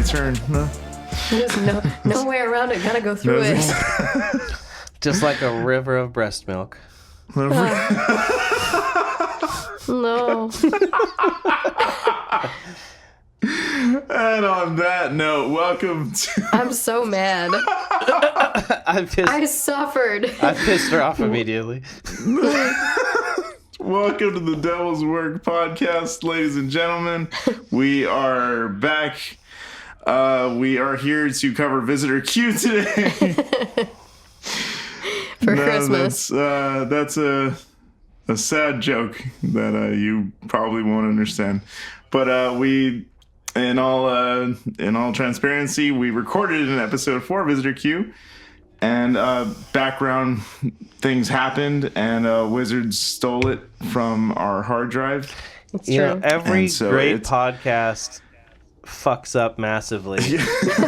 my turn. No. There's no way around it. Gotta go through it. Just like a river of breast milk. No. And on that note, welcome to... I'm so mad. I suffered. I pissed her off immediately. Welcome to the Devil's Work podcast, ladies and gentlemen. We are back. We are here to cover Visitor Q today. For Christmas. That's a sad joke that you probably won't understand. But we, in all transparency, we recorded an episode for Visitor Q, and background things happened, and wizards stole it from our hard drive. It's you true. know, every great podcast fucks up massively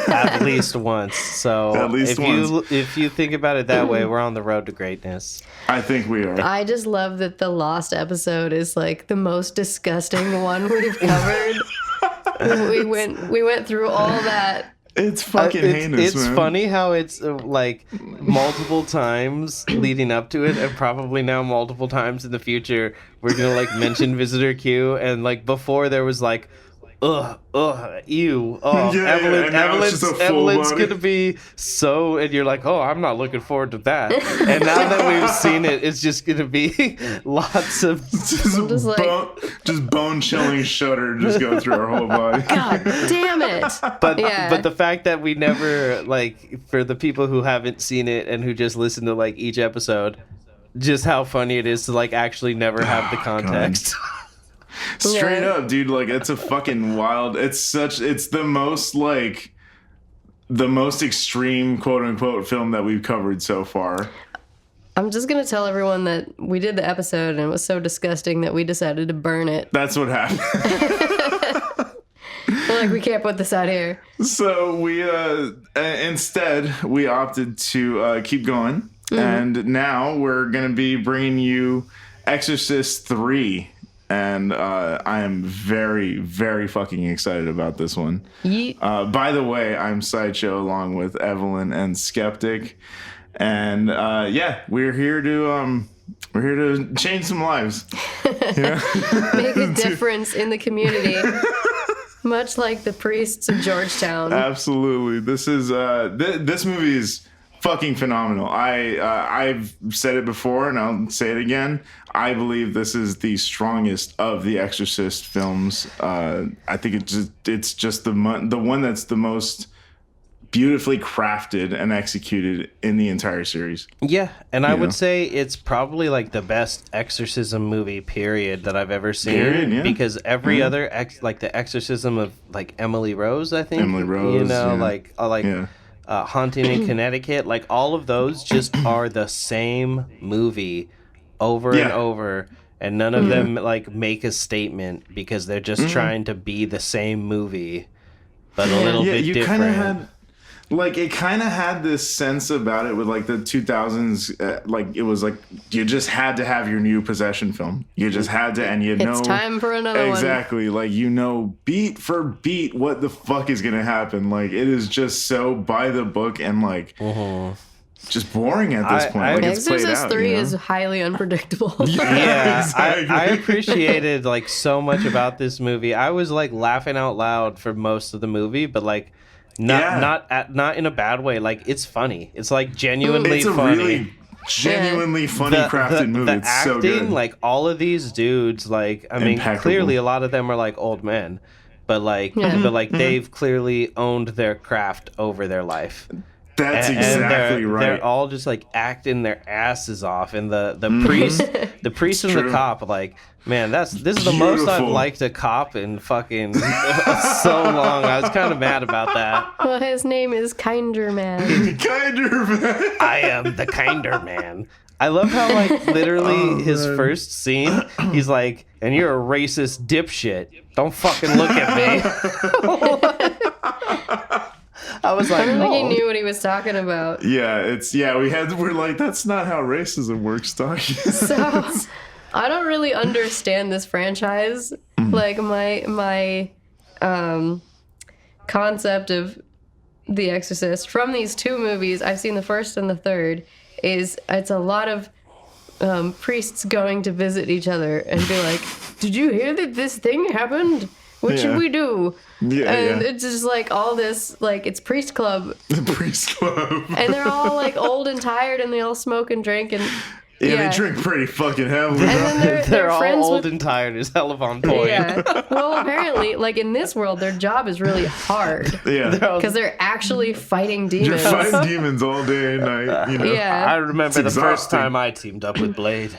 at least once. So if you think about it that way, we're on the road to greatness. I think we are. I just love that the lost episode is like the most disgusting one we've covered. we went through all that. It's fucking heinous, It's man. funny how it's like multiple times leading up to it, and probably now multiple times in the future we're gonna like mention Visitor Q, and like before there was like ew, Evelyn's gonna be so, and you're like, oh, I'm not looking forward to that. And now that we've seen it, it's just gonna be lots of just bone chilling shudder just go through our whole body. God damn it. But the fact that we never, like, for the people who haven't seen it and who just listen to like each episode, just how funny it is to like actually never have the context. Straight up, dude, like it's a fucking wild, it's the most extreme quote unquote film that we've covered so far. I'm just gonna tell everyone that we did the episode and it was so disgusting that we decided to burn it. That's what happened. We're like, we can't put this out here. So we instead we opted to keep going, and now we're gonna be bringing you Exorcist 3. And I am very, very fucking excited about this one. By the way, I'm PsydeShow along with Evelyn and Skeptik, and we're here to change some lives. Make a difference in the community, much like the priests of Georgetown. Absolutely, this is this movie is fucking phenomenal. I've said it before and I'll say it again. I believe this is the strongest of the Exorcist films. I think it's just the one that's the most beautifully crafted and executed in the entire series. Yeah, and I would say it's probably like the best exorcism movie period that I've ever seen. Because every other like the exorcism of like Emily Rose, I think. Emily Rose, Haunting in Connecticut, like all of those just are the same movie over and over, and none of them like make a statement because they're just trying to be the same movie but a little bit different. It kind of had this sense about it with like the 2000s, like it was like you just had to have your new possession film. You just had to, and it's time for another one. Exactly, like beat for beat what the fuck is gonna happen. Like it is just so by the book and like just boring at this point. It's played Exorcist out, 3 is highly unpredictable. Exactly. I appreciated like so much about this movie. I was like laughing out loud for most of the movie, but like. Not in a bad way. Like it's funny. It's like genuinely funny. Really genuinely funny crafted movie. The it's acting, so good. like all of these dudes, like I mean, clearly a lot of them are like old men, but they've clearly owned their craft over their life. That's exactly right. They're all just like acting their asses off, and the priest and the cop, like, man, this is the most I've liked a cop in fucking so long. I was kind of mad about that. Well, his name is Kinder Man. Kinder Man. I am the Kinder Man. I love how like literally his first scene, he's like, and you're a racist dipshit. Don't fucking look at me. I was like, I don't think he knew what he was talking about. Yeah, we're like, that's not how racism works, Doc. So, I don't really understand this franchise. Like, my concept of The Exorcist from these two movies, I've seen the first and the third, is it's a lot of priests going to visit each other and be like, did you hear that this thing happened? What should we do? And it's just like all this, like, it's priest club. The priest club. And they're all like old and tired and they all smoke and drink and they drink pretty fucking heavily. And then they're all friends old with, and tired is hell of on point. Yeah. Well, apparently, like in this world, their job is really hard. Yeah. Because they're actually fighting demons. You're fighting demons all day and night, you know. Yeah. I remember the exhausting. first time I teamed up with Blade.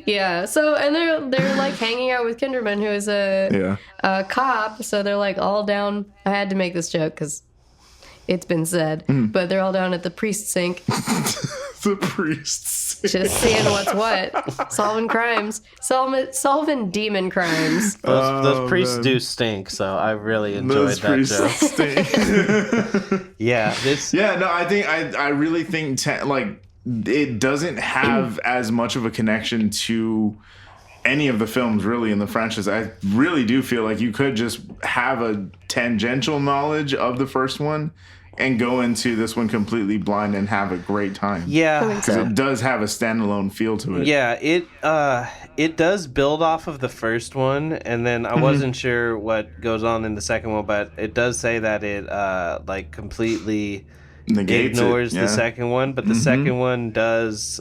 Yeah. So, and they're like hanging out with Kinderman, who is a cop. So they're like all down. I had to make this joke because it's been said, but they're all down at the priest sink. The priests. Just seeing what's what. Solving crimes. Solving demon crimes. Those priests do stink, so I really enjoyed that joke. Stink. I really think it doesn't have as much of a connection to any of the films really in the franchise. I really do feel like you could just have a tangential knowledge of the first one and go into this one completely blind and have a great time. Yeah. Because it does have a standalone feel to it. Yeah, it does build off of the first one, and then I wasn't sure what goes on in the second one, but it does say that it like completely ignores the second one, but the second one does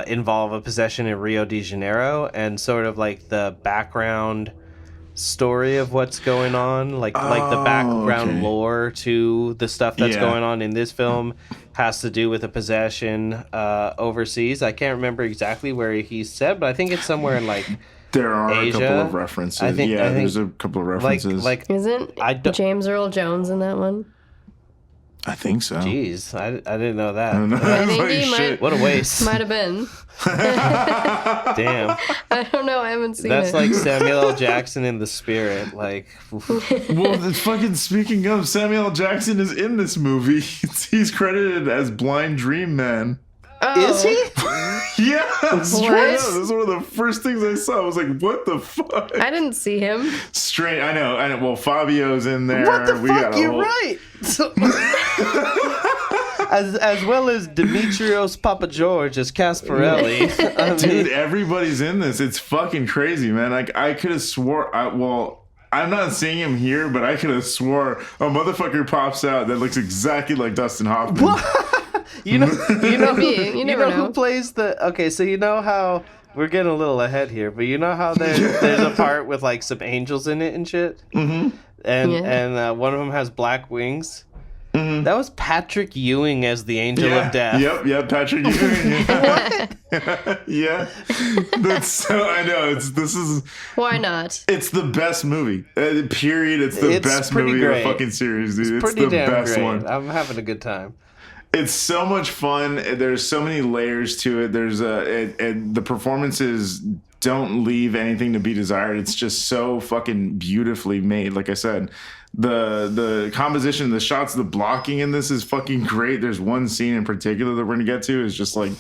involve a possession in Rio de Janeiro, and sort of like the background story of what's going on, like the background lore to the stuff that's going on in this film has to do with a possession overseas. I can't remember exactly where he said, but I think it's somewhere in like there are Asia. A couple of references. I think there's a couple of references. Like isn't James Earl Jones in that one? I think so. Jeez, I didn't know that. I think he might. What a waste. Might have been. Damn. I don't know. I haven't seen That's it. like Samuel L. Jackson in The Spirit. Like, well, fucking speaking of, Samuel L. Jackson is in this movie. He's credited as Blind Dream Man. Oh. Is he? Yeah, straight up. That's one of the first things I saw. I was like, what the fuck? I didn't see him. Straight, I know. Well, Fabio's in there. What the fuck? You're right. as well as Demetrios Papageorge as Casparelli. Dude, everybody's in this. It's fucking crazy, man. Like, I could have swore. I'm not seeing him here, but I could have swore a motherfucker pops out that looks exactly like Dustin Hoffman. What? You know who plays the... Okay, so you know how... We're getting a little ahead here, but you know how there's a part with like some angels in it and shit? Mm-hmm. And one of them has black wings? Mm-hmm. That was Patrick Ewing as the Angel of Death. Yep, Patrick Ewing. Yeah. That's so... I know, this is... Why not? It's the best movie. Period. It's the best movie great. of the fucking series, dude. It's the damn best great. one. I'm having a good time. It's so much fun. There's so many layers to it. There's the performances don't leave anything to be desired. It's just so fucking beautifully made. Like I said, the composition, the shots, the blocking in this is fucking great. There's one scene in particular that we're gonna get to is just like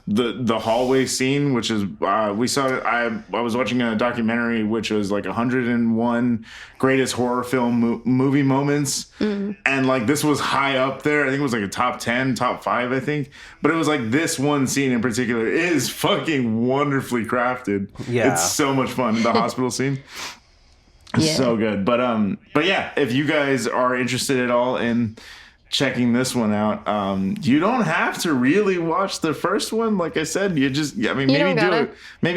the hallway scene, which is I was watching a documentary which was like 101 greatest horror film movie moments, and like this was high up there. I think it was like a top 10, top 5, I think. But it was like this one scene in particular is fucking wonderfully crafted. Yeah, it's so much fun. The hospital scene. It's so good. But yeah, if you guys are interested at all in checking this one out, you don't have to really watch the first one. Like I said, maybe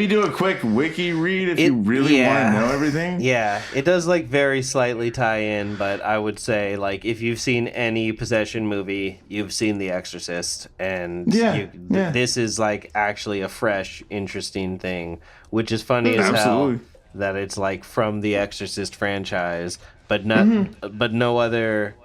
do a quick wiki read if you really want to know everything. Yeah, it does like very slightly tie in, but I would say like if you've seen any possession movie, you've seen The Exorcist, and this is like actually a fresh, interesting thing, which is funny as hell that it's like from the Exorcist franchise, but no other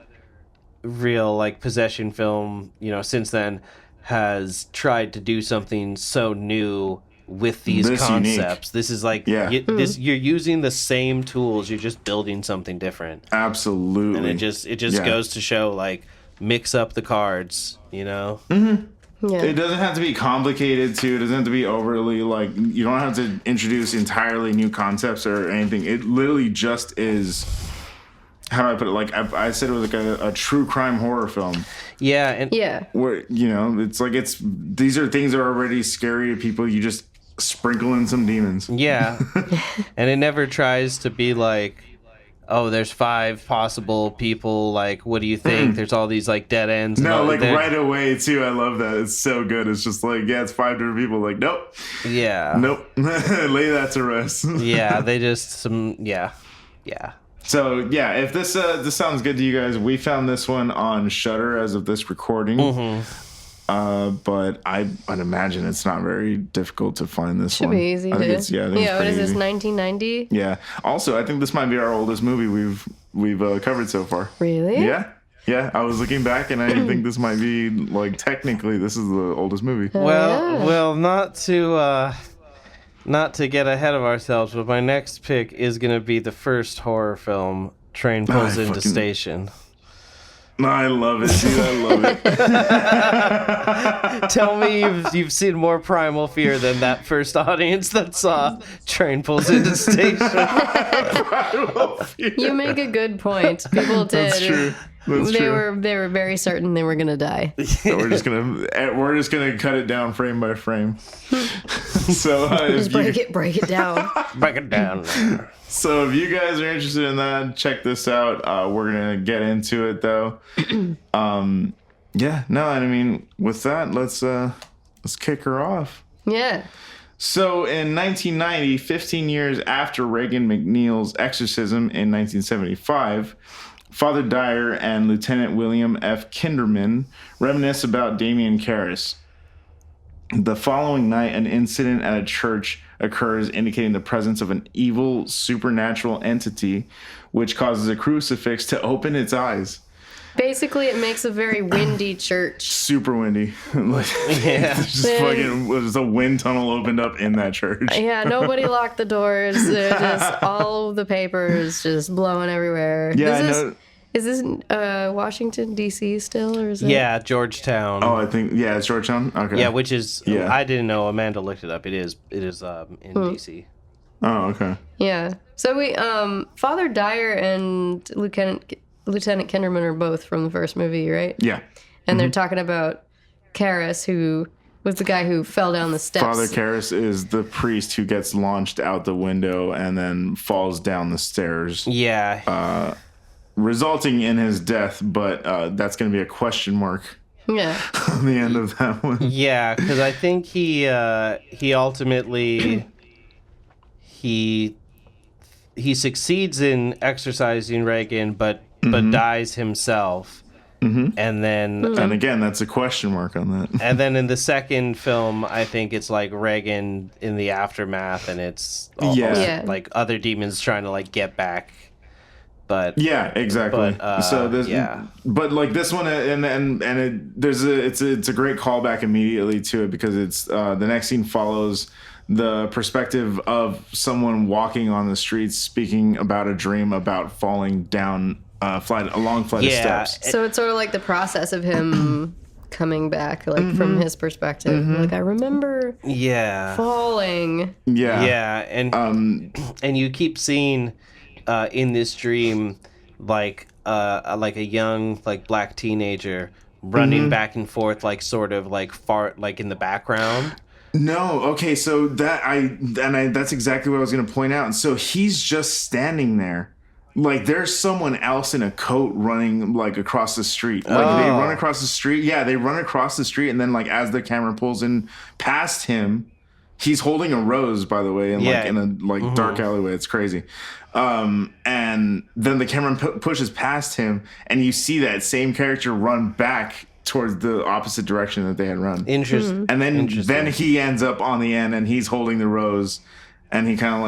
real like possession film, since then has tried to do something so new with these concepts. Unique. This is like you're using the same tools, you're just building something different. Absolutely. And it just goes to show like mix up the cards, Mm-hmm. Yeah. It doesn't have to be complicated too. It doesn't have to be overly like, you don't have to introduce entirely new concepts or anything. It literally just is, how do I put it? Like I said, it was like a true crime horror film. Yeah, and Yeah. Where, you know, it's like these are things that are already scary to people. You just sprinkle in some demons. yeah, and it never tries to be like, oh, there's 5 possible people. Like, what do you think? There's all these like dead ends. No, like right away too. I love that. It's so good. It's just like, yeah, it's 5 different people. Like, nope, Yeah, nope, lay that to rest. yeah, they just yeah. So yeah, if this sounds good to you guys, we found this one on Shudder as of this recording. But I'd imagine it's not very difficult to find this one. Should be easy I think to. it's, yeah, I think it's What is pretty this? easy. 1990. Yeah. Also, I think this might be our oldest movie we've covered so far. Really? Yeah. Yeah, I was looking back, and I think this might be like technically this is the oldest movie. Well, not to get ahead of ourselves, but my next pick is going to be the first horror film, Train Pulls into Station. I love it, dude. I love it. Tell me you've seen more Primal Fear than that first audience that saw Train Pulls into Station. You make a good point. People did. That's true. That's They true. were very certain they were gonna die. So we're just gonna cut it down frame by frame. So Just break it down. Break it down. So if you guys are interested in that, check this out. We're gonna get into it though. Yeah, no, I mean, with that, let's kick her off. Yeah. So in 1990, 15 years after Reagan McNeil's exorcism in 1975, Father Dyer and Lieutenant William F. Kinderman reminisce about Damien Karras. The following night, an incident at a church occurs indicating the presence of an evil supernatural entity, which causes a crucifix to open its eyes. Basically, it makes a very windy church. Super windy. Like, Yeah. there's a wind tunnel opened up in that church. Yeah, nobody locked the doors. They're just all the papers just blowing everywhere. Yeah, I know. Is this Washington, D.C. still, or is it? Yeah, Georgetown. Oh, I think, yeah, it's Georgetown? Okay. Yeah, which is, Yeah. I didn't know. Amanda looked it up. It is in DC. Oh, okay. Yeah. So we, Father Dyer and Lieutenant Kinderman are both from the first movie, right? Yeah. And they're talking about Karras, who was the guy who fell down the steps. Father Karras is the priest who gets launched out the window and then falls down the stairs, Yeah. resulting in his death, but that's going to be a question mark Yeah. on the end of that one. Yeah, because I think he ultimately he succeeds in exorcising Reagan, but dies himself. And then And again, that's a question mark on that. and then in the second film, I think it's like Reagan in the aftermath, and it's almost Yeah. like other demons trying to like get back. But Yeah, exactly. But, so this, yeah. but like this one, and it's a great callback immediately to it, because it's the next scene follows the perspective of someone walking on the streets, speaking about a dream about falling down a long flight of steps. So it's sort of like the process of him coming back, like from his perspective. Like, I remember yeah. falling. Yeah, Yeah, and you keep seeing in this dream like a young like black teenager running back and forth, like sort of like far like in the background. No, okay, so that's exactly what I was going to point out. So he's just standing there. Like, there's someone else in a coat running, like, across the street. Like, they run across the street. Yeah, they run across the street, and then, like, as the camera pulls in past him, he's holding a rose, by the way, like, in a, dark alleyway. It's crazy. And then the camera pushes past him, and you see that same character run back towards the opposite direction that they had run. Interesting. And then he ends up on the end, and he's holding the rose, and he kind of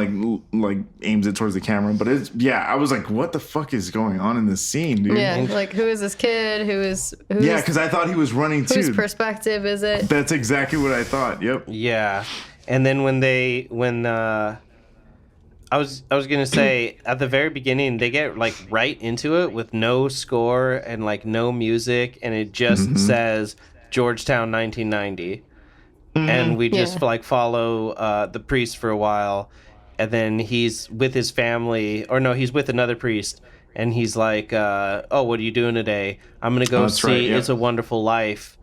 like aims it towards the camera. But I was like, what the fuck is going on in this scene, dude? Yeah, like, who is this kid? Who's because I thought he was running too. whose perspective is it? That's exactly what I thought. Yep. Yeah, and then when I was gonna say at the very beginning they get like right into it with no score and like no music, and it just says Georgetown 1990. And we just like follow the priest for a while, and then he's with his family, or no, he's with another priest, and he's like, oh, what are you doing today? I'm gonna go see It's a Wonderful Life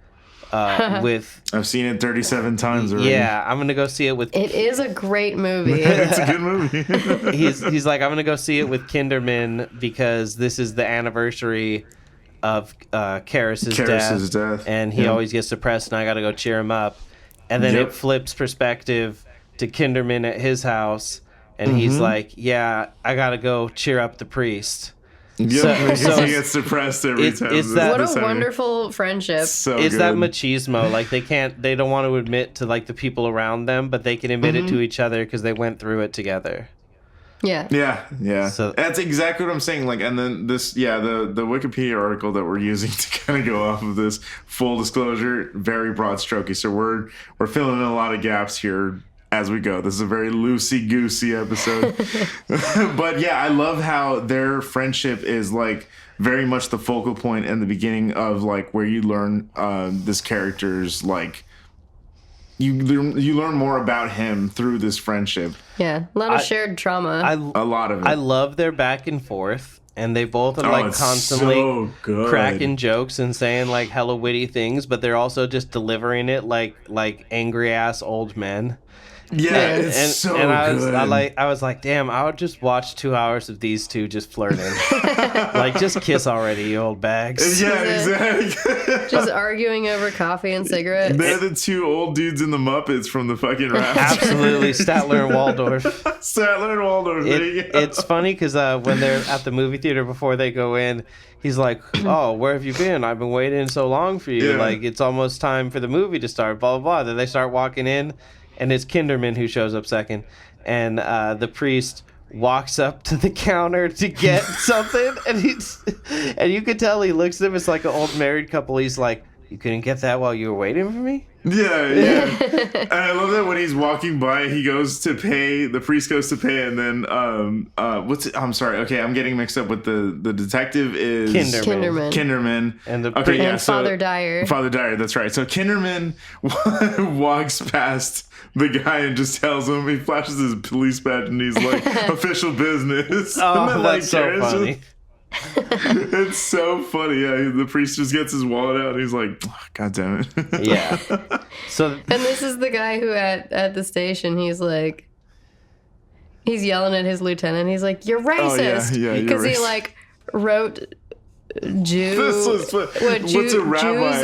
with... I've seen it 37 times already. Yeah, I'm gonna go see it with... It is a great movie. It's a good movie. he's like, I'm gonna go see it with Kinderman because this is the anniversary of Karras's death, and he always gets depressed, and I gotta go cheer him up. And then it flips perspective to Kinderman at his house, and he's like, yeah, I gotta go cheer up the priest. Yeah, so he gets depressed every time. What a wonderful friendship. So it's good. that machismo. Like, they don't want to admit to like the people around them, but they can admit it to each other because they went through it together. Yeah. So that's exactly what I'm saying. Like, and then this, the Wikipedia article that we're using to kind of go off of this, full disclosure, very broad strokey. So we're filling in a lot of gaps here as we go. This is a very loosey goosey episode. But yeah, I love how their friendship is like very much the focal point in the beginning of like where you learn this character's like. You learn more about him through this friendship. Yeah, a lot of shared trauma. A lot of it. I love their back and forth, and they both are like constantly cracking jokes and saying like hella witty things, but they're also just delivering it like angry ass old men. Yeah, it's so good. I was like, damn, I would just watch 2 hours of these two just flirting. Like, just kiss already, you old bags. Yeah, exactly. Just arguing over coffee and cigarettes. They're the two old dudes in the Muppets from the fucking Raft. Absolutely, Statler and Waldorf. Statler and Waldorf. It's funny because when they're at the movie theater before they go in, he's like, oh, where have you been? I've been waiting so long for you. Yeah. Like, it's almost time for the movie to start, blah, blah, blah. Then they start walking in. And it's Kinderman who shows up second. And the priest walks up to the counter to get something. And you could tell he looks at him. It's like an old married couple. He's like, you couldn't get that while you were waiting for me? Yeah. And I love that when he's walking by, he goes to pay, the priest goes to pay, and then, I'm sorry, okay, I'm getting mixed up with the detective is... Kinderman. And Father Dyer. Father Dyer, that's right. So Kinderman walks past the guy and just tells him, he flashes his police badge and he's like, official business. Oh, that's so funny. It's so funny. Yeah, the priest just gets his wallet out and he's like, oh, God damn it. Yeah. And this is the guy who at the station, he's like, he's yelling at his lieutenant. He's like, you're racist. Oh, yeah, because he like wrote Jews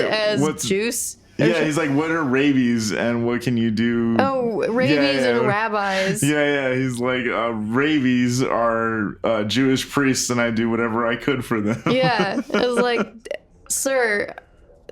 as juice. Yeah, he's like, what are rabies and what can you do? Oh, rabies and rabbis. Yeah. He's like, rabies are Jewish priests and I do whatever I could for them. Yeah. I was like, sir,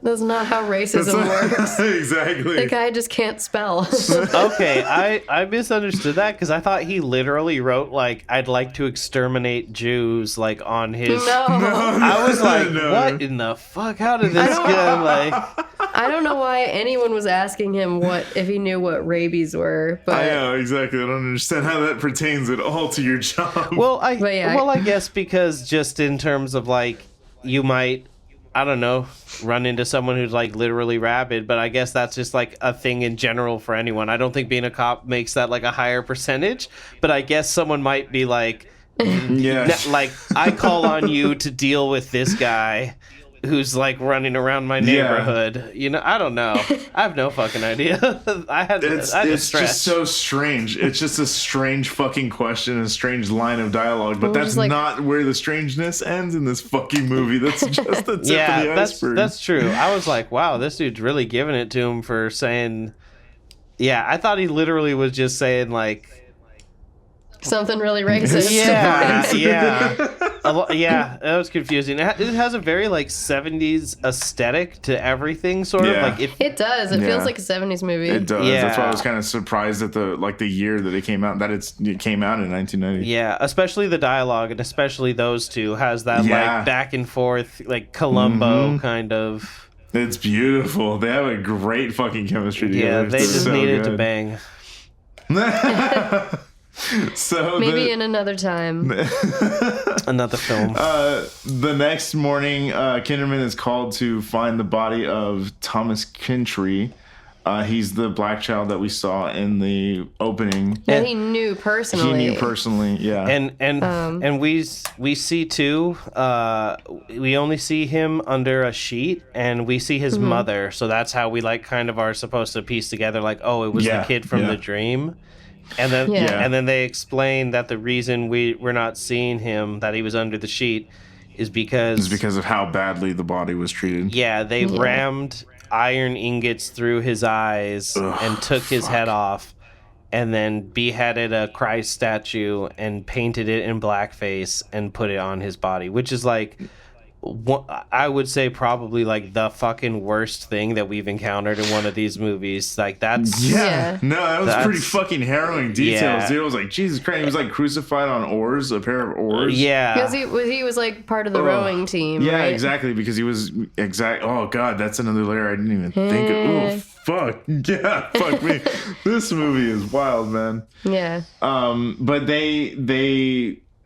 that's not how racism works. Exactly. The guy just can't spell. Okay, I misunderstood that because I thought he literally wrote like, I'd like to exterminate Jews like on his... No. I was like, what in the fuck? How did this go? Like... I don't know why anyone was asking him if he knew what rabies were. But I know, exactly. I don't understand how that pertains at all to your job. Well, I guess because just in terms of like, you might, I don't know, run into someone who's like literally rabid, but I guess that's just like a thing in general for anyone. I don't think being a cop makes that like a higher percentage, but I guess someone might be like, like, I call on you to deal with this guy who's like running around my neighborhood. You know, I don't know. I have no fucking idea. It's just so strange. It's just a strange fucking question, a strange line of dialogue, but that's like, not where the strangeness ends in this fucking movie. That's just the tip of the iceberg. That's true. I was like, wow, this dude's really giving it to him for saying... Yeah, I thought he literally was just saying like... something really racist. Yeah, that was confusing. It has a very like 70s aesthetic to everything, sort of like it does. It feels like a 70s movie. It does. Yeah. That's why I was kind of surprised at the year that it came out. That it came out in 1990. Yeah, especially the dialogue, and especially those two has that like back and forth, like Columbo kind of. It's beautiful. They have a great fucking chemistry together. Yeah, they just needed to bang. So maybe in another time. Another film. The next morning, Kinderman is called to find the body of Thomas Kintry. He's the black child that we saw in the opening. And he knew personally. Yeah. And we see too. We only see him under a sheet, and we see his mother. So that's how we like kind of are supposed to piece together, like, oh, it was the kid from the dream. And then they explain that the reason we're not seeing him, that he was under the sheet, is because of how badly the body was treated. Yeah, they rammed iron ingots through his eyes and took his head off, and then beheaded a Christ statue and painted it in blackface and put it on his body, which is like, I would say probably like the fucking worst thing that we've encountered in one of these movies. Like that's that was pretty fucking harrowing details, dude. I was like, Jesus Christ, he was like crucified on oars, a pair of oars. Because he was like part of the rowing team. Yeah, right? exactly, because he was oh god, that's another layer I didn't even think of. Oh fuck. Yeah, fuck me. This movie is wild, man. Yeah. But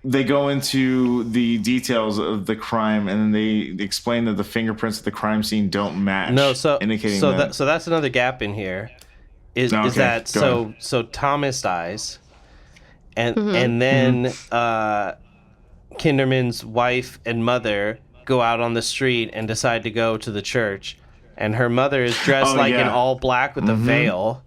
they go into the details of the crime, and then they explain that the fingerprints at the crime scene don't match. No, so indicating so that's another gap in here. Is that so Thomas dies, and then Kinderman's wife and mother go out on the street and decide to go to the church, and her mother is dressed in all black with a veil.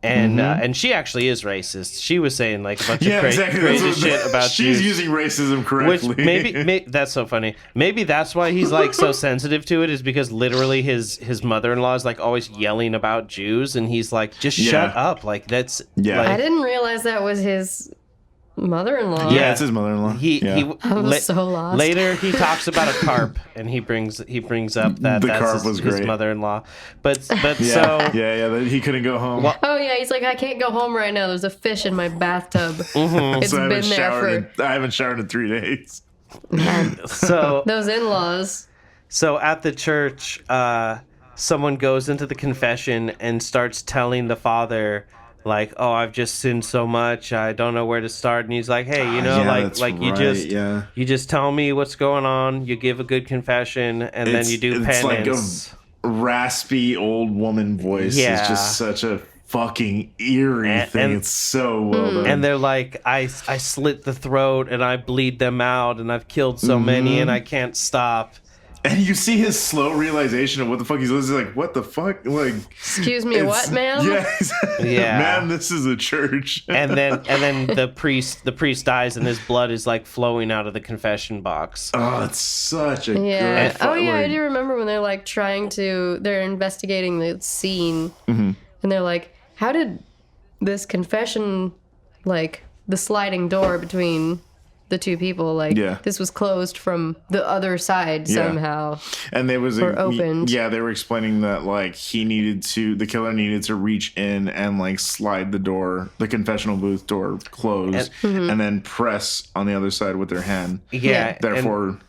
And she actually is racist. She was saying like a bunch of crazy shit about she's Jews. using racism correctly. Which maybe that's so funny. Maybe that's why he's like so sensitive to it, is because literally his mother-in-law is like always yelling about Jews, and he's like, just shut up. Like that's I didn't realize that was his mother-in-law. Yeah, it's his mother-in-law. I was so lost. Later he talks about a carp, and he brings up that that's his mother-in-law. But so that he couldn't go home. He's like, I can't go home right now. There's a fish in my bathtub. It's so been there I haven't showered in 3 days. So those in-laws. So at the church, someone goes into the confession and starts telling the father, like, oh, I've just sinned so much, I don't know where to start. And he's like, hey, you just tell me what's going on, you give a good confession, and then you do penance. It's like a raspy old woman voice. It's just such a fucking eerie thing. It's so well done. And they're like, I slit the throat and I bleed them out, and I've killed so many and I can't stop. And you see his slow realization of what the fuck he's listening. Like, what the fuck? Like, excuse me, what, ma'am? Yeah, ma'am, this is a church. and then the priest dies, and his blood is like flowing out of the confession box. Oh, it's such a good. I do remember when they're like they're investigating the scene, and they're like, how did this confession, like the sliding door between the two people, this was closed from the other side somehow, and they was opened. They were explaining that like the killer needed to reach in and like slide the confessional booth door closed, and then press on the other side with their hand. Therefore,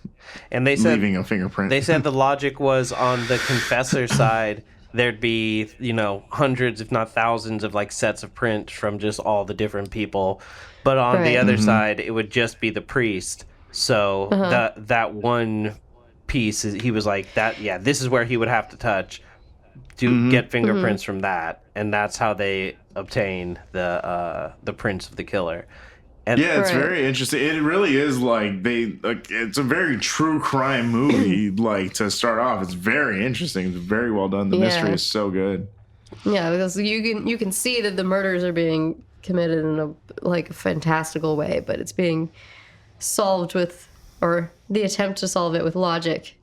and they said, leaving a fingerprint. They said the logic was on the confessor side, there'd be, hundreds, if not thousands, of like sets of print from just all the different people. But on the other side, it would just be the priest. So that one piece, he was like, this is where he would have to touch to get fingerprints from that. And that's how they obtain the prints of the killer. And it's very interesting. It really is it's a very true crime movie. Like, to start off, it's very interesting. It's very well done. The mystery is so good. Yeah, because you can see that the murders are being committed in a fantastical way, but it's being solved or the attempt to solve it with logic.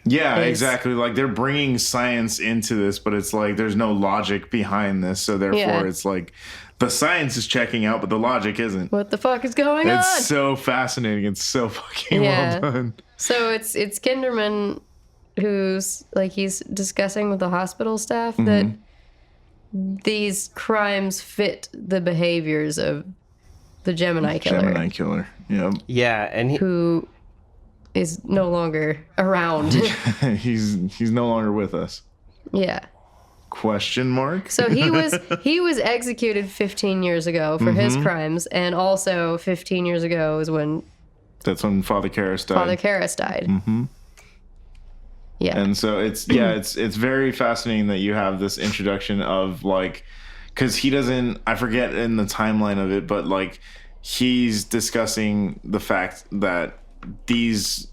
Yeah, exactly. Like, they're bringing science into this, but it's like there's no logic behind this, so therefore it's like the science is checking out, but the logic isn't. What the fuck is going on? It's so fascinating. It's so fucking well done. So it's Kinderman who's like, he's discussing with the hospital staff that these crimes fit the behaviors of the Gemini killer. Yep. Yeah, and who is no longer around. He's no longer with us. Yeah. Question mark? So he was executed 15 years ago for his crimes, and also 15 years ago is when That's when Father Karras died. Father Karras died. Mm-hmm. Yeah. And so it's very fascinating that you have this introduction of like, because he doesn't, I forget in the timeline of it, but like he's discussing the fact that these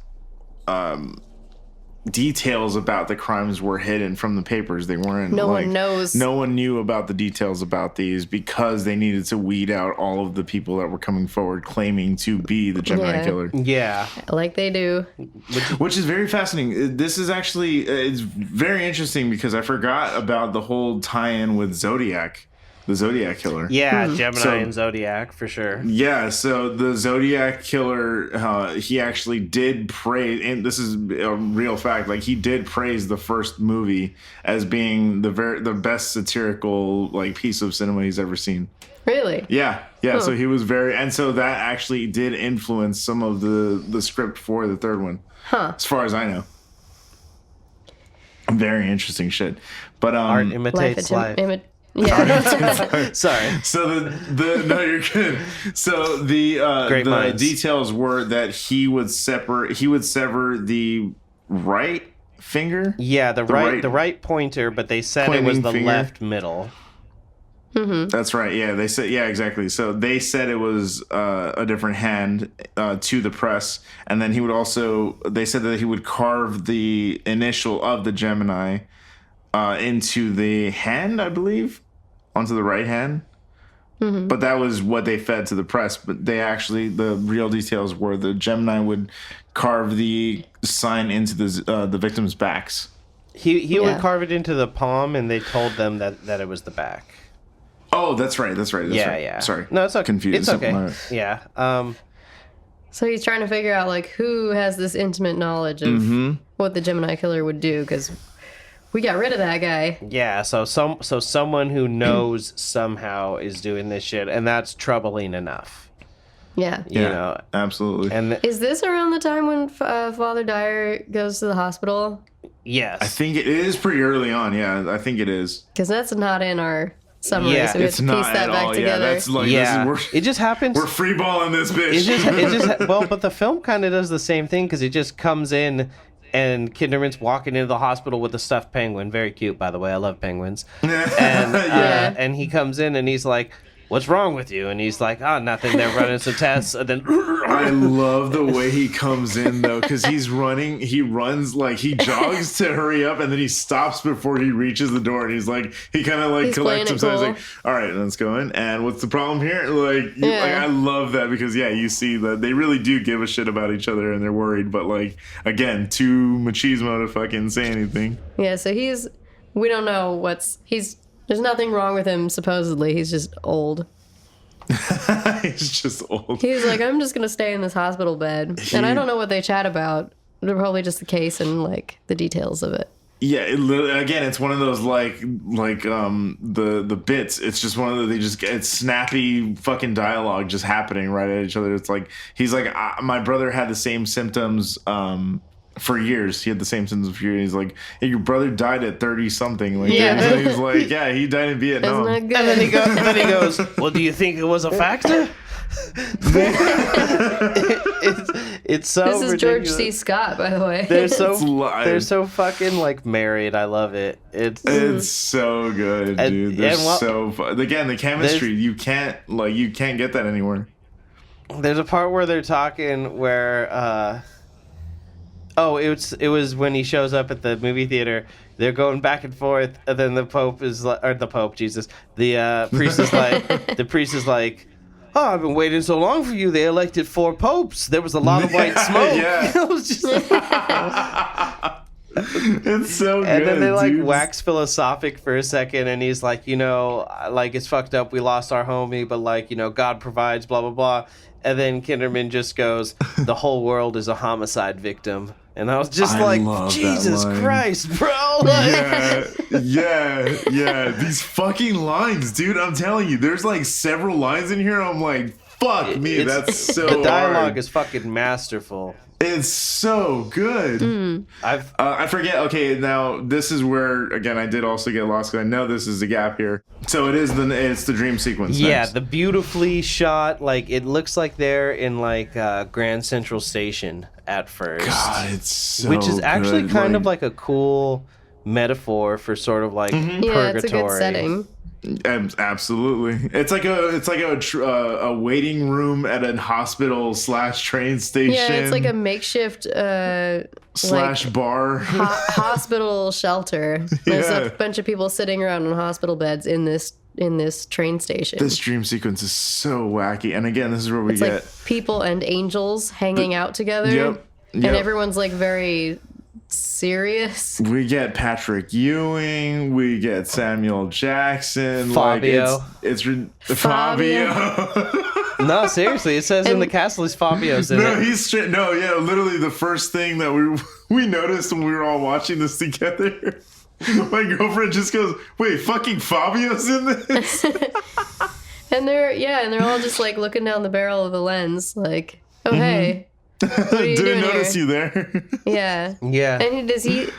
details about the crimes were hidden from the papers. They weren't. No like, one knows. No one knew about the details about these because they needed to weed out all of the people that were coming forward claiming to be the Gemini killer. Yeah, like they do. Which is very fascinating. This is actually it's very interesting because I forgot about the whole tie-in with Zodiac. The Zodiac Killer. Yeah, Gemini and Zodiac, for sure. Yeah, so the Zodiac Killer, he actually did praise, and this is a real fact, like he did praise the first movie as being the best satirical like piece of cinema he's ever seen. Really? Yeah, so he was very, and so that actually did influence some of the script for the third one. Huh. As far as I know. Very interesting shit. But art imitates life. Yeah. Sorry. So no, you're good. So the details were that he would sever the right finger. Yeah, the right pointer, but they said it was the left middle. Mm-hmm. That's right. Yeah, they said exactly. So they said it was a different hand to the press, and then they said that he would carve the initial of the Gemini into the hand, I believe, onto the right hand. Mm-hmm. But that was what they fed to the press. But the real details were the Gemini would carve the sign into the victims' backs. He would carve it into the palm, and they told them that it was the back. Oh, that's right. Yeah. Sorry. No, it's okay. Confused. It's okay. Yeah. So he's trying to figure out like who has this intimate knowledge of what the Gemini killer would do, because we got rid of that guy. Yeah, so someone who knows somehow is doing this shit, and that's troubling enough. Yeah. You know, absolutely. And is this around the time when Father Dyer goes to the hospital? Yes. I think it is pretty early on. Yeah, I think it is. Because that's not in our summary, so we have to piece that back together. Yeah, that's like, it just happens. We're freeballing this bitch. It just well, but the film kind of does the same thing because it just comes in. And Kinderman's walking into the hospital with a stuffed penguin. Very cute, by the way. I love penguins. And he comes in and he's like, "What's wrong with you?" And he's like, "Oh, nothing. They're running some tests." And then I love the way he comes in though, because he runs like he jogs to hurry up, and then he stops before he reaches the door, and he kind of like collects himself. Cool. He's like, "All right, let's go in." And what's the problem here? Like I love that because you see that they really do give a shit about each other, and they're worried, but like again, too machismo to fucking say anything. Yeah, so we don't know there's nothing wrong with him, supposedly. He's just old. He's just old. He's like, I'm just going to stay in this hospital bed. And I don't know what they chat about. They're probably just the case and, like, the details of it. Yeah, again, it's one of those, the bits. It's just one of it's snappy fucking dialogue just happening right at each other. It's like, he's like, my brother had the same symptoms, for years. He had the same symptoms for years. He's like, hey, your brother died at 30-something. Like, yeah. He's like, yeah, he died in Vietnam. Isn't that good? And then he goes, well, do you think it was a factor? It's so This is ridiculous. George C. Scott, by the way. They're so fucking like married. I love it. It's so good, dude. They're so fun. Again, the chemistry, you can't get that anywhere. There's a part where they're talking where it was when he shows up at the movie theater. They're going back and forth, and then the priest is like, the priest is like, oh, I've been waiting so long for you. They elected 4 popes. There was a lot of white smoke. Yeah. It was just it's so good. And then they wax philosophic for a second, and he's like, it's fucked up. We lost our homie, but God provides, blah blah blah. And then Kinderman just goes, the whole world is a homicide victim. And I was just Jesus Christ, bro. Yeah. These fucking lines, dude. I'm telling you, there's several lines in here. I'm like, fuck me, that's so the dialogue hard. is fucking masterful. It's so good. I forget. Okay, now this is where again I did also get lost because I know this is a gap here. So it's the dream sequence. Yeah, next. the beautifully shot. Like it looks like they're in like Grand Central Station at first. God, it's so which is actually good. kind of like a cool metaphor for sort of like purgatory. Yeah, it's a good setting. Absolutely, it's like a waiting room at a hospital / train station. Yeah, it's like a makeshift / like, bar hospital shelter. There's Yeah. a bunch of people sitting around on hospital beds in this train station. This dream sequence is so wacky, and again, this is where we It's get like people and angels hanging out together. Yep. And everyone's like very serious. We get Patrick Ewing. We get Samuel Jackson. Fabio. Like it's Fabio. No, seriously, it says in the castle is Fabio's in No, it. he's straight. No, yeah, literally the first thing that we noticed when we were all watching this together. My girlfriend just goes, "Wait, fucking Fabio's in this?" And they're all just like looking down the barrel of the lens, like, "Oh hey, what are you Didn't doing notice here?" you there. Yeah. Yeah. And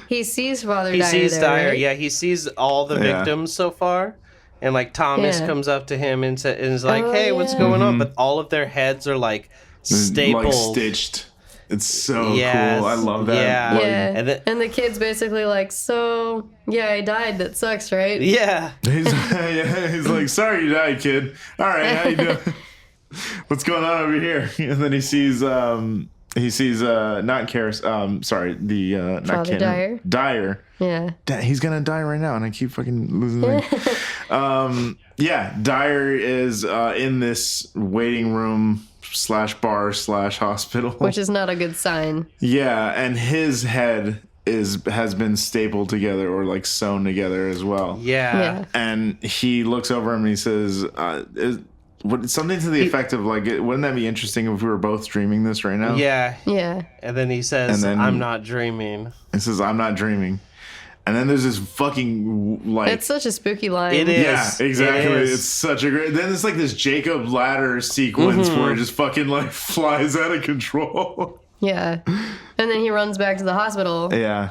he sees Father He Dyer sees there, Dyer. right? Yeah, he sees all the Yeah. victims so far. And like Thomas Yeah. comes up to him and is like, Oh, "Hey, what's yeah. going on?" But all of their heads are like stapled. Like stitched. It's so Yes. cool. I love that. Yeah. Like, Yeah. And And the kid's basically like, "So, yeah, I died. That sucks, right?" yeah. He's like, "Sorry you died, kid. All right, how you doing? What's going on over here?" And then he sees not Karis, sorry, the not Father Ken, Dyer. Yeah. He's gonna die right now, and I keep fucking losing the yeah, Dyer is in this waiting room / bar / hospital, Which is not a good sign. yeah, and his head has been stapled together or like sewn together as well. Yeah. And he looks over him and he says, something to the effect of like, wouldn't that be interesting if we were both dreaming this right now? Yeah. Yeah. And then he says, And then- "I'm not dreaming." He says, "I'm not dreaming." And then there's this fucking like, It's such a spooky line. It is. yeah, exactly. It is. It's such a great. Then it's like this Jacob Ladder sequence where it just fucking like flies out of control. Yeah. And then he runs back to the hospital Yeah.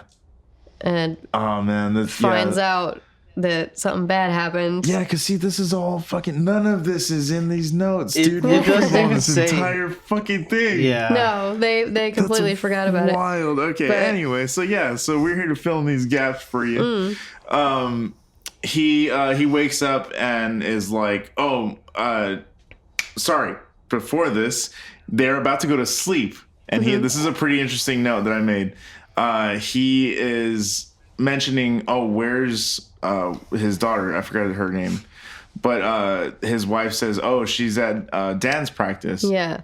and Oh man, that's finds out that something bad happened. Yeah, because see, this is all fucking. None of this is in these notes, It- dude. it We're doesn't talking about even this say- entire fucking thing. Yeah. No, they completely forgot about it. Wild. Okay. But- Anyway, so we're here to fill in these gaps for you. He wakes up and is like, "Oh, sorry." Before this, they're about to go to sleep, and this is a pretty interesting note that I made. He is mentioning, "Oh, where's his daughter?" I forgot her name, but his wife says, "Oh, she's at dance practice." Yeah.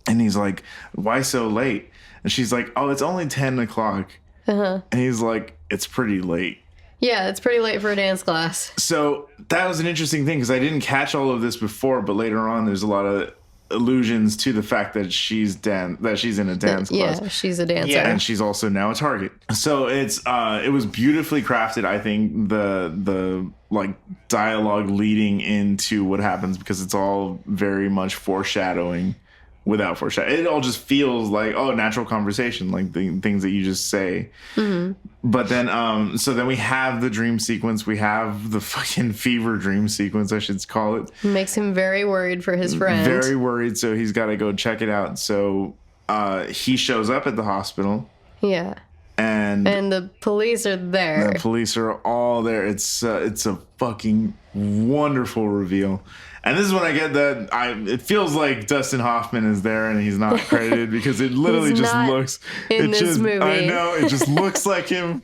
And he's like, "Why so late?" And she's like, "Oh, it's only 10 o'clock." And he's like, "It's pretty late." Yeah, it's pretty late for a dance class. So that was an interesting thing because I didn't catch all of this before, but later on there's a lot of allusions to the fact that she's in a dance class. Yeah, she's a dancer. Yeah. And she's also now a target. So it was beautifully crafted. I think the like dialogue leading into what happens because it's all very much foreshadowing without foreshadowing. It all just feels like, oh, natural conversation, like the things that you just say. But then, so then we have the dream sequence. We have the fucking fever dream sequence, I should call it. Makes him very worried for his friend. Very worried, so he's got to go check it out. So he shows up at the hospital, Yeah. and the police are there. the police are all there. It's a fucking wonderful reveal. And this is when I get that it feels like Dustin Hoffman is there and he's not credited because it literally He's just not looks in this just, movie. I know, it just looks like him.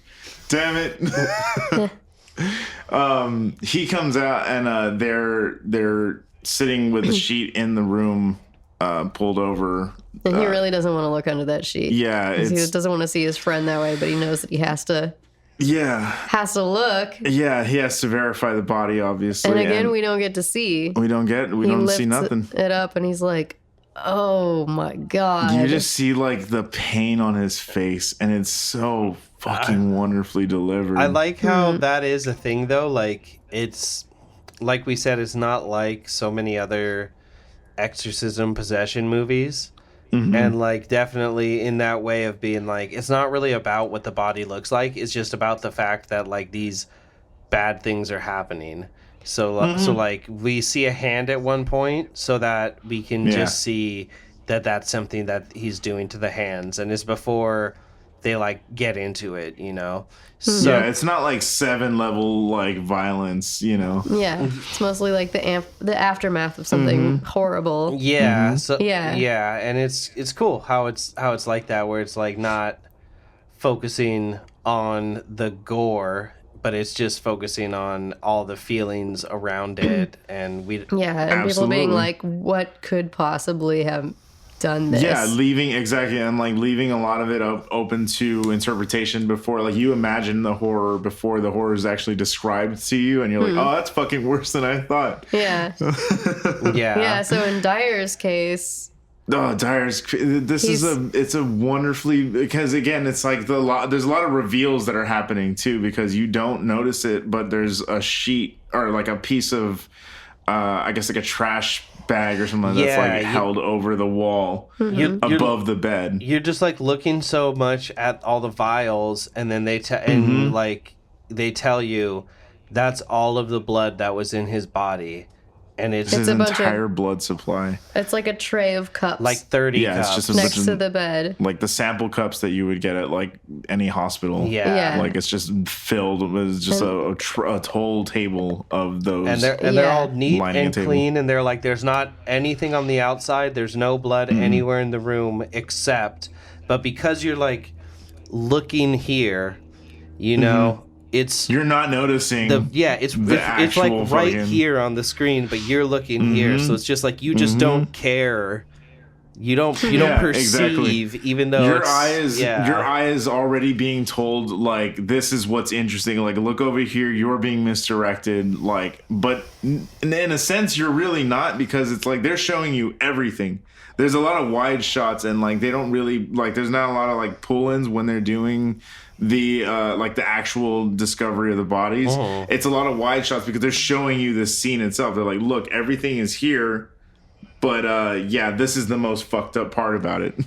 Damn it. He comes out and they're sitting with a sheet in the room pulled over. And he really doesn't want to look under that sheet. Yeah, 'Cause he it's doesn't want to see his friend that way, but he knows that he has to look. Yeah, he has to verify the body, obviously. And again, we don't get to see. we don't see nothing. It up, and he's like, "Oh my god!" You just see like the pain on his face, and it's so fucking wonderfully delivered. I like how that is a thing, though. Like, it's like we said, it's not like so many other exorcism possession movies. Mm-hmm. And like definitely in that way of being like, it's not really about what the body looks like, it's just about the fact that like these bad things are happening. So so like we see a hand at one point so that we can just see that that's something that he's doing to the hands, and it's before they like get into it, you know. So yeah, it's not like 7-level like violence, you know. Yeah, it's mostly like the aftermath of something horrible. yeah, so Yeah. and it's cool how it's like that, where it's like not focusing on the gore, but it's just focusing on all the feelings around it, and we Yeah, and people being like, what could possibly have done this? Yeah, leaving a lot of it open to interpretation before, like, you imagine the horror before the horror is actually described to you, and you're like, oh, that's fucking worse than I thought. Yeah. Yeah, so in Dyer's case... Oh, it's a wonderfully, because again, it's like there's a lot of reveals that are happening too, because you don't notice it, but there's a sheet or like a piece of, I guess like a trash bag or something that's like held over the wall above the bed. You're just like looking so much at all the vials, and then they tell you that's all of the blood that was in his body. And it's his entire blood supply. It's like a tray of cups. Like 30 cups. It's just next to the bed. Like the sample cups that you would get at like any hospital. Yeah. Like it's just filled with just a whole table of those. And they're all neat and clean, and they're like, there's not anything on the outside. There's no blood anywhere in the room except, but because you're like looking here, you know, you're not noticing. It's like right here on the screen, but you're looking here, so it's just like you just don't care. You don't perceive, even though your eye is already being told like, this is what's interesting. Like, look over here, you're being misdirected. Like, but in a sense, you're really not, because it's like they're showing you everything. There's a lot of wide shots, and like they don't really like. There's not a lot of like pull-ins when they're doing the like the actual discovery of the bodies. It's a lot of wide shots because they're showing you the scene itself. They're like, look, everything is here, but this is the most fucked up part about it.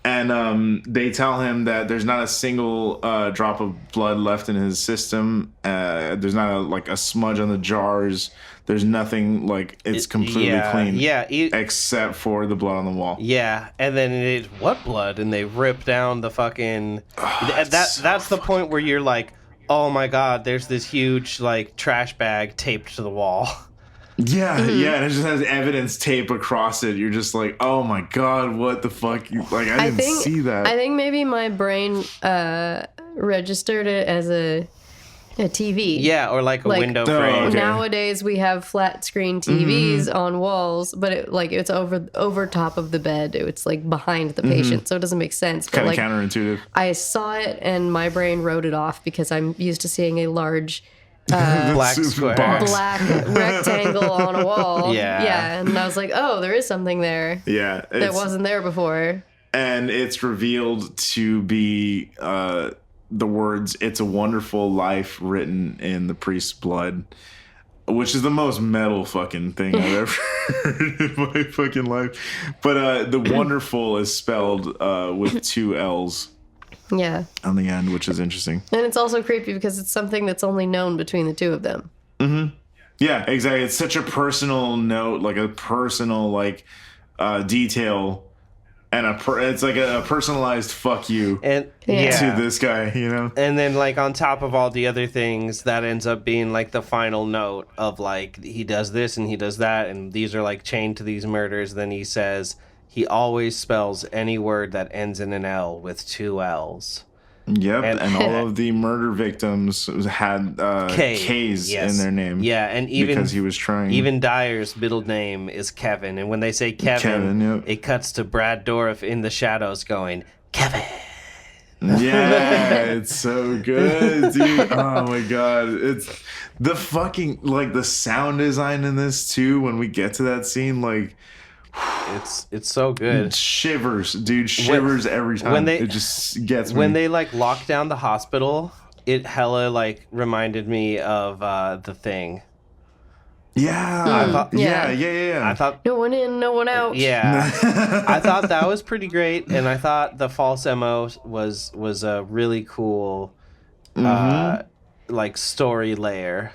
And they tell him that there's not a single drop of blood left in his system. There's not a smudge on the jars. There's nothing, like, it's completely clean. Yeah. Except for the blood on the wall. Yeah, and then what blood? And they rip down the fucking... that's the point where you're like, oh my god, there's this huge, like, trash bag taped to the wall. Yeah, and it just has evidence tape across it. You're just like, oh my god, what the fuck? I didn't see that. I think maybe my brain registered it as a TV. Yeah, or like a window frame. Okay. Nowadays we have flat screen TVs on walls, but it's over top of the bed. It's like behind the patient, so it doesn't make sense. Kind of counterintuitive. I saw it and my brain wrote it off because I'm used to seeing a large black square black rectangle on a wall. Yeah, and I was like, oh, there is something there. Yeah, that wasn't there before. And it's revealed to be the words, "It's a wonderful life," written in the priest's blood, which is the most metal fucking thing I've ever heard in my fucking life. But the wonderful is spelled with 2 L's. Yeah. On the end, which is interesting. And it's also creepy because it's something that's only known between the two of them. Yeah, exactly. It's such a personal note, like a personal detail. And it's like a personalized fuck you to this guy, you know? And then, like, on top of all the other things, that ends up being, like, the final note of, like, he does this and he does that, and these are, like, chained to these murders. Then he says he always spells any word that ends in an L with 2 L's. Yep, and all of the murder victims had K's in their name. Yeah, and even because he was trying. Even Dyer's middle name is Kevin, and when they say Kevin, it cuts to Brad Douriff in the shadows going, Kevin. Yeah, it's so good, dude. Oh my god, it's the fucking the sound design in this too. When we get to that scene, it's so good. Shivers, dude. Shivers every time. It just gets me. When they lock down the hospital, it hella reminded me of The Thing. Yeah. Yeah. Yeah. I thought No one in, no one out. Yeah, I thought that was pretty great, and I thought the false MO was a really cool, like story layer.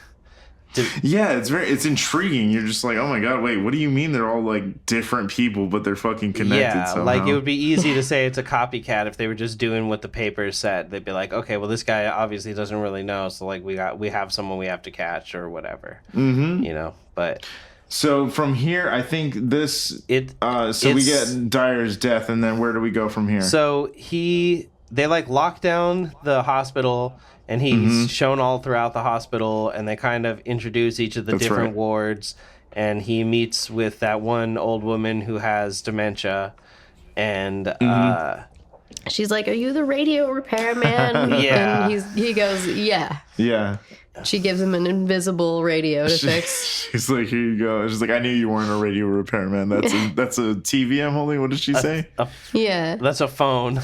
Yeah, it's intriguing. You're just like, oh my god, wait, what do you mean they're all like different people, but they're fucking connected somehow? Like it would be easy to say it's a copycat if they were just doing what the paper said. They'd be like, okay, well this guy obviously doesn't really know, so like we have someone we have to catch or whatever, you know. But so from here, I think this we get Dyer's death, and then where do we go from here? So they like lock down the hospital. And he's shown all throughout the hospital, and they kind of introduce each of the different wards. And he meets with that one old woman who has dementia, and she's like, "Are you the radio repairman?" Yeah. And he goes, "Yeah." Yeah. She gives him an invisible radio to fix. She's like, "Here you go." She's like, "I knew you weren't a radio repairman. That's a TV I'm holding." What did she say? Yeah. That's a phone.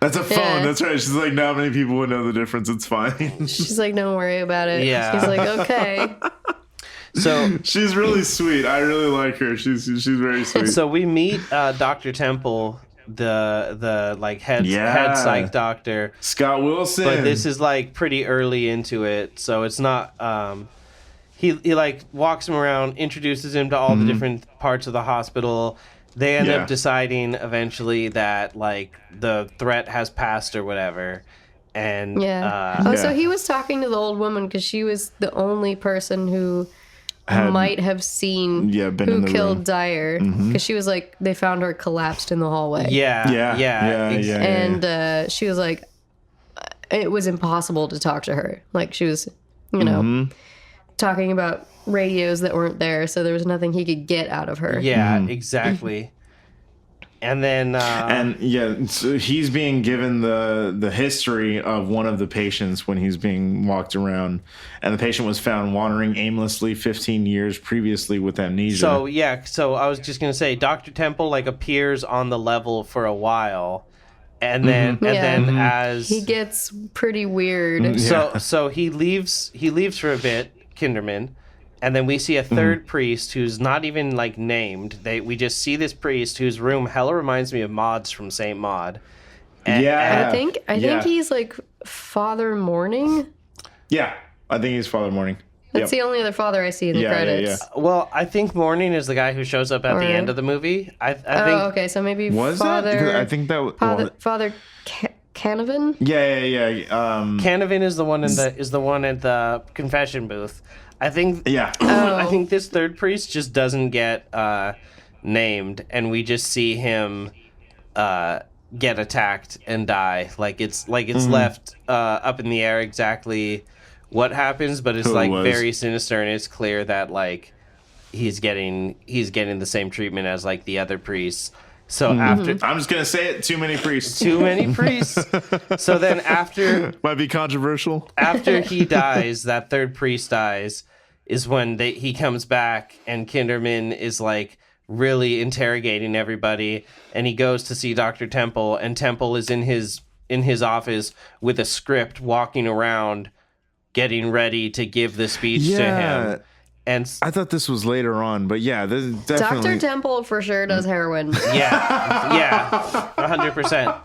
That's a phone. Yeah. That's right. She's like, not many people would know the difference. It's fine. She's like, don't worry about it. Yeah. She's like, okay. So she's really sweet. I really like her. She's very sweet. So we meet Dr. Temple, the like head psych doctor, Scott Wilson. But this is like pretty early into it, so it's not. He like walks him around, introduces him to all the different parts of the hospital. They end up deciding eventually that like the threat has passed or whatever, and so he was talking to the old woman because she was the only person who might have seen who killed Dyer, because she was like, they found her collapsed in the hallway. And she was like, it was impossible to talk to her. Like she was, you know, talking about radios that weren't there, so there was nothing he could get out of her. Yeah, exactly. And then so he's being given the history of one of the patients when he's being walked around, and the patient was found wandering aimlessly 15 years previously with amnesia. So I was just gonna say, Dr. Temple like appears on the level for a while, and then as he gets pretty weird. So he leaves for a bit, Kinderman. And then we see a third priest who's not even like named. We just see this priest whose room hella reminds me of Maud's from Saint Maud. And I think he's like Father Morning. Yeah, I think he's Father Morning. That's the only other father I see in the credits. Well, I think Morning is the guy who shows up at the end of the movie. I think. Okay, so maybe was Father. That? I think that was Father Canavan. Yeah. Canavan is the one at the confession booth. I think I think this third priest just doesn't get named, and we just see him get attacked and die. Like it's left up in the air exactly what happens, but it's very sinister, and it's clear that like he's getting the same treatment as like the other priests. So after I'm just gonna say it, too many priests. So then after might be controversial. After he dies, that third priest dies, is when he comes back, and Kinderman is like really interrogating everybody, and he goes to see Dr. Temple, and Temple is in his office with a script, walking around, getting ready to give the speech to him. And I thought this was later on, but yeah, this is definitely... Dr. Temple for sure does heroin. Yeah, 100%.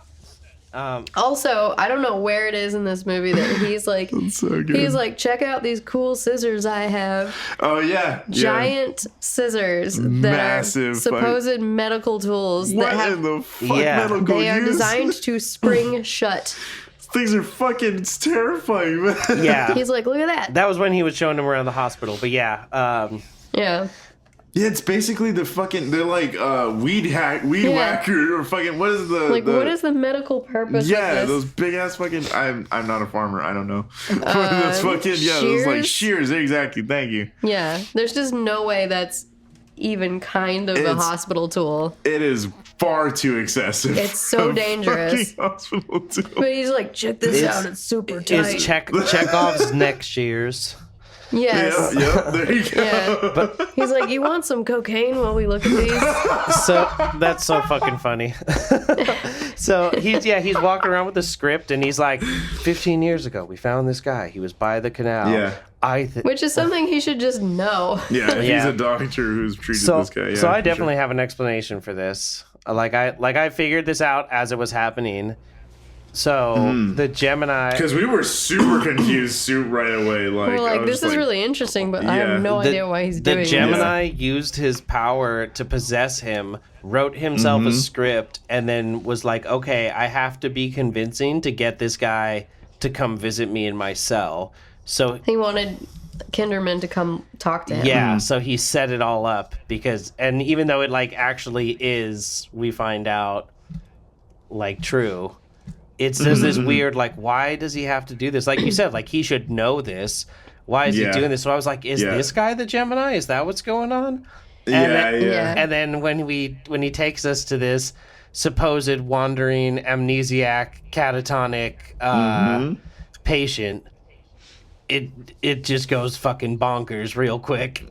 Also, I don't know where it is in this movie that he's like, he's like, check out these cool scissors I have. Oh yeah, giant scissors that massive are supposed medical tools. What that have, in the fuck medical They are use? designed to spring shut. Things are fucking, it's terrifying, man. Yeah. He's like, look at that. That was when he was showing him around the hospital, but yeah. Yeah, it's basically they're like weed whacker or fucking, what is what is the medical purpose of this? Those big ass fucking, I'm not a farmer, I don't know. Those fucking, those like shears, exactly, thank you. Yeah, there's just no way that's even kind of a hospital tool. It is far too excessive. It's so dangerous. Hospital tool. But he's like, check this out, it's super tight. It's Chekhov's neck shears. Yes. Yep, there you go. Yeah. He's like, you want some cocaine while we look at these? So that's so fucking funny. So he's walking around with the script and he's like, 15 years ago we found this guy. He was by the canal. Yeah. Which is something he should just know. Yeah, he's a doctor who's treated this guy. Yeah, so I definitely have an explanation for this. I figured this out as it was happening. So the Gemini, because we were super confused right away. We're like, this is really interesting, but I have no idea why he's doing it. The Gemini used his power to possess him, wrote himself a script, and then was like, okay, I have to be convincing to get this guy to come visit me in my cell. So he wanted Kinderman to come talk to him. Yeah, so he set it all up and even though it like actually is, we find out like true. It's just this weird, like, why does he have to do this? Like you said, like, he should know this. Why is he doing this? So I was like, is this guy the Gemini? Is that what's going on? And then when he takes us to this supposed wandering amnesiac catatonic patient, it just goes fucking bonkers real quick.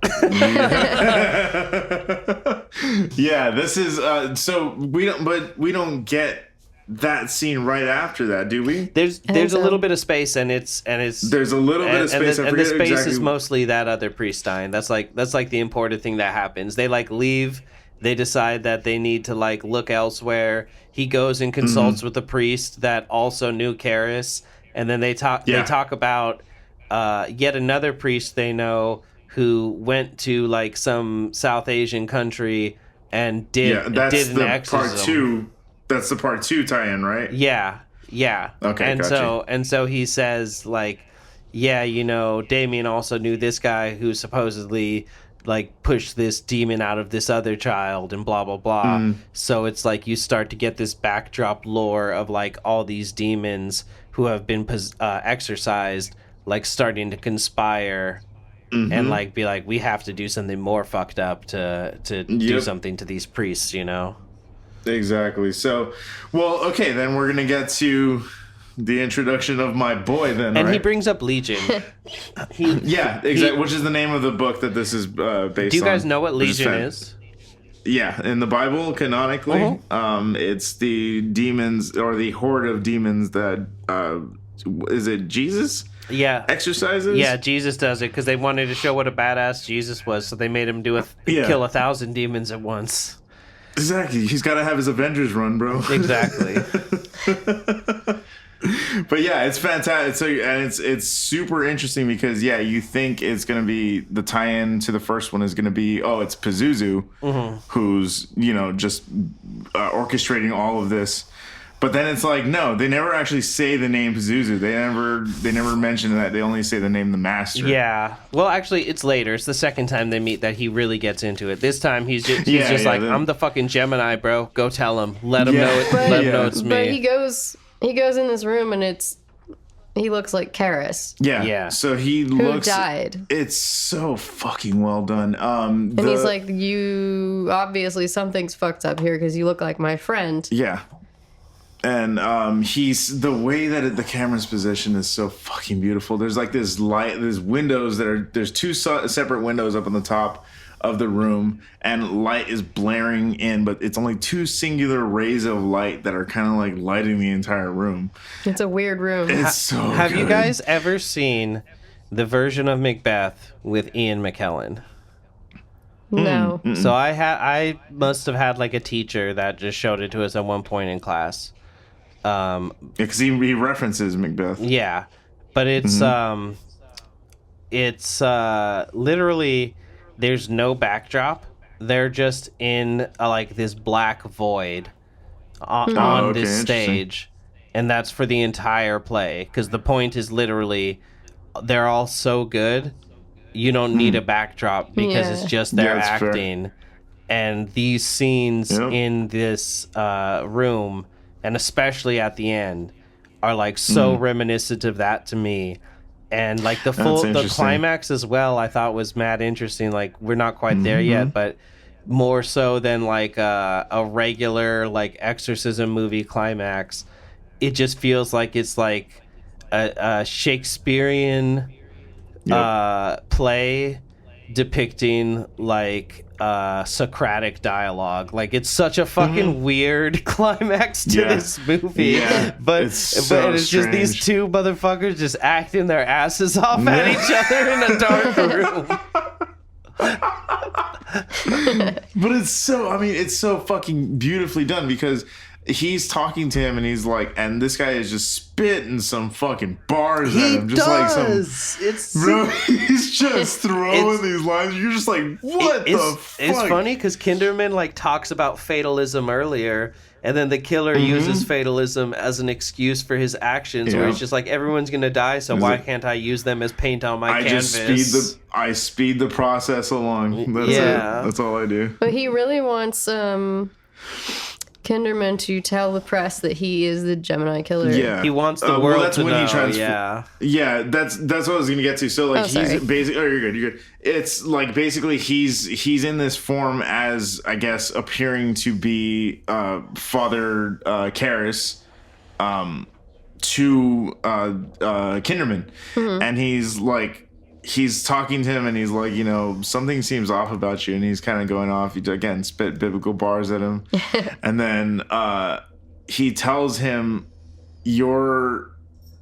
Yeah, this is so we don't get that scene right after that, do we? There's a little bit of space, and it's there's a little bit of space, and the space is mostly that other priest dying. That's like the important thing that happens. They like leave. They decide that they need to like look elsewhere. He goes and consults with the priest that also knew Karis, and then they talk about yet another priest they know who went to like some South Asian country and did an exorcism. Part 2. That's the part 2 tie-in, right? Yeah. Okay, so he says like, yeah, Damien also knew this guy who supposedly like pushed this demon out of this other child and blah blah blah. So it's like you start to get this backdrop lore of like all these demons who have been exorcised, like starting to conspire and like be like, we have to do something more fucked up to do something to these priests, Exactly. So, well, okay, then we're gonna get to the introduction of my boy then, and right? he brings up Legion. Exactly, which is the name of the book that this is based on. Do you guys know what Legion is? Yeah, in the Bible, canonically, it's the demons or the horde of demons that is it Jesus? Yeah, exercises. Yeah, Jesus does it because they wanted to show what a badass Jesus was, so they made him kill 1,000 demons at once. Exactly. He's got to have his Avengers run, bro. Exactly. But yeah, it's fantastic. So, and it's super interesting because you think it's going to be the tie-in to the first one is going to be it's Pazuzu who's just orchestrating all of this. But then it's like, no, they never actually say the name Pazuzu. They never mention that. They only say the name the Master. Yeah. Well, actually, it's later. It's the second time they meet that he really gets into it. This time, he's just like, I'm the fucking Gemini, bro. Go tell him. Let him know it's me. But he goes in this room and he looks like Karis. Yeah. So he who died. It's so fucking well done. And he's like, you obviously something's fucked up here because you look like my friend. Yeah. And he's the way that the camera's position is so fucking beautiful. There's like this light, there's windows there's two separate windows up on the top of the room, and light is blaring in, but it's only two singular rays of light that are kind of like lighting the entire room. It's a weird room. It's so Have good. You guys ever seen the version of Macbeth with Ian McKellen? No. So I must have had like a teacher that just showed it to us at one point in class. Because he references Macbeth. Yeah, but it's literally there's no backdrop. They're just in like this black void on this stage, and that's for the entire play. Because the point is literally they're all so good, you don't need a backdrop because it's just their acting. Fair. And these scenes in this room, and especially at the end, are like so reminiscent of that to me. And like the climax as well, I thought was mad interesting. Like we're not quite there yet, but more so than like a regular like exorcism movie climax. It just feels like it's like a Shakespearean play depicting like Socratic dialogue. Like it's such a fucking weird climax to this movie. But it's just these two motherfuckers just acting their asses off at each other in a dark room. But it's so fucking beautifully done because he's talking to him and he's like, and this guy is just spitting some fucking bars at him. Just like bro, he's just throwing these lines. You're just like, what the fuck? It's funny because Kinderman like talks about fatalism earlier, and then the killer uses fatalism as an excuse for his actions, where he's just like, everyone's gonna die, so why can't I use them as paint on my canvas? I speed the process along. That's it. That's all I do. But he really wants Kinderman to tell the press that he is the Gemini killer. Yeah, he wants the world to know. That's what I was gonna get to. So like he's basically. Oh, you're good. It's like basically he's in this form as, I guess, appearing to be Father Karras to Kinderman, and he's talking to him and he's like, you know, something seems off about you, and he's kind of going off. He again spit biblical bars at him, and then he tells him, "You're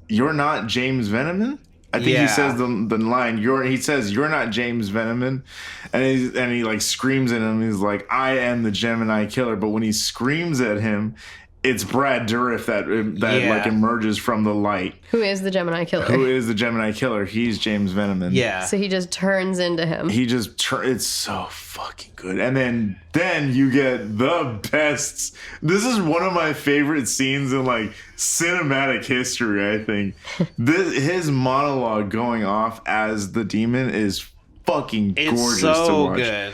not James Veneman." I think he says the line. He says, "You're not James Veneman," and he like screams at him. He's like, "I am the Gemini killer." But when he screams at him, it's Brad Dourif that like emerges from the light. Who is the Gemini killer? He's James Veneman. Yeah. So he just turns into him. It's so fucking good. And then you get the best. This is one of my favorite scenes in like cinematic history, I think. His monologue going off as the demon is fucking gorgeous to watch. It's so good.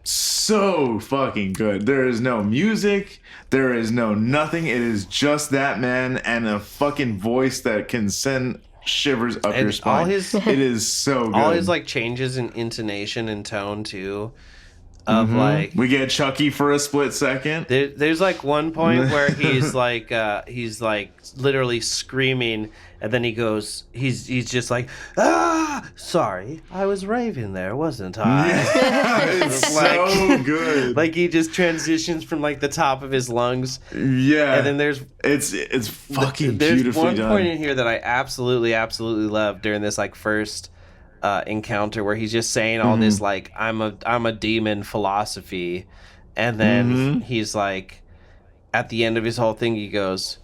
So fucking good. There is no music. There is no nothing. It is just that man and a fucking voice that can send shivers up your spine. It is so good. All his like changes in intonation and tone too. Of like, we get Chucky for a split second. There's like one point where he's like literally screaming, and then he goes, he's just like, sorry, I was raving there, wasn't I? Yeah, it's like, so good. Like he just transitions from like the top of his lungs. Yeah, and then there's it's fucking there's beautifully one done. point in here that I absolutely love during this like first encounter where he's just saying all this like I'm a demon philosophy, and then he's like, at the end of his whole thing, he goes,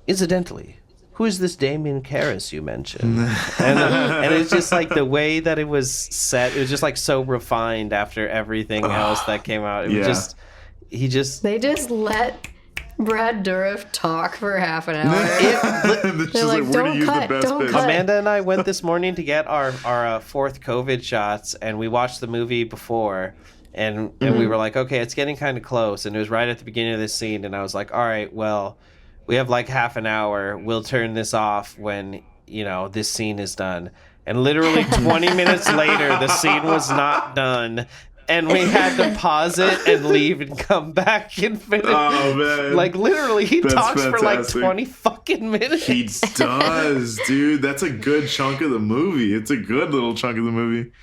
incidentally, who is this Damien Karras you mentioned? and it's just like the way that it was set, it was just like so refined after everything else that came out. It was they just let Brad Dourif talk for half an hour. They're like, don't cut. Amanda and I went this morning to get our fourth COVID shots, and we watched the movie before, and we were like, okay, it's getting kind of close, and it was right at the beginning of this scene, and I was like, all right, well, we have like half an hour. We'll turn this off when, you know, this scene is done. And literally 20 minutes later, the scene was not done. And we had to pause it and leave and come back and finish. Oh, man. Like, literally, he talks fantastic. for like 20 fucking minutes. He does, dude. That's a good chunk of the movie. It's a good little chunk of the movie.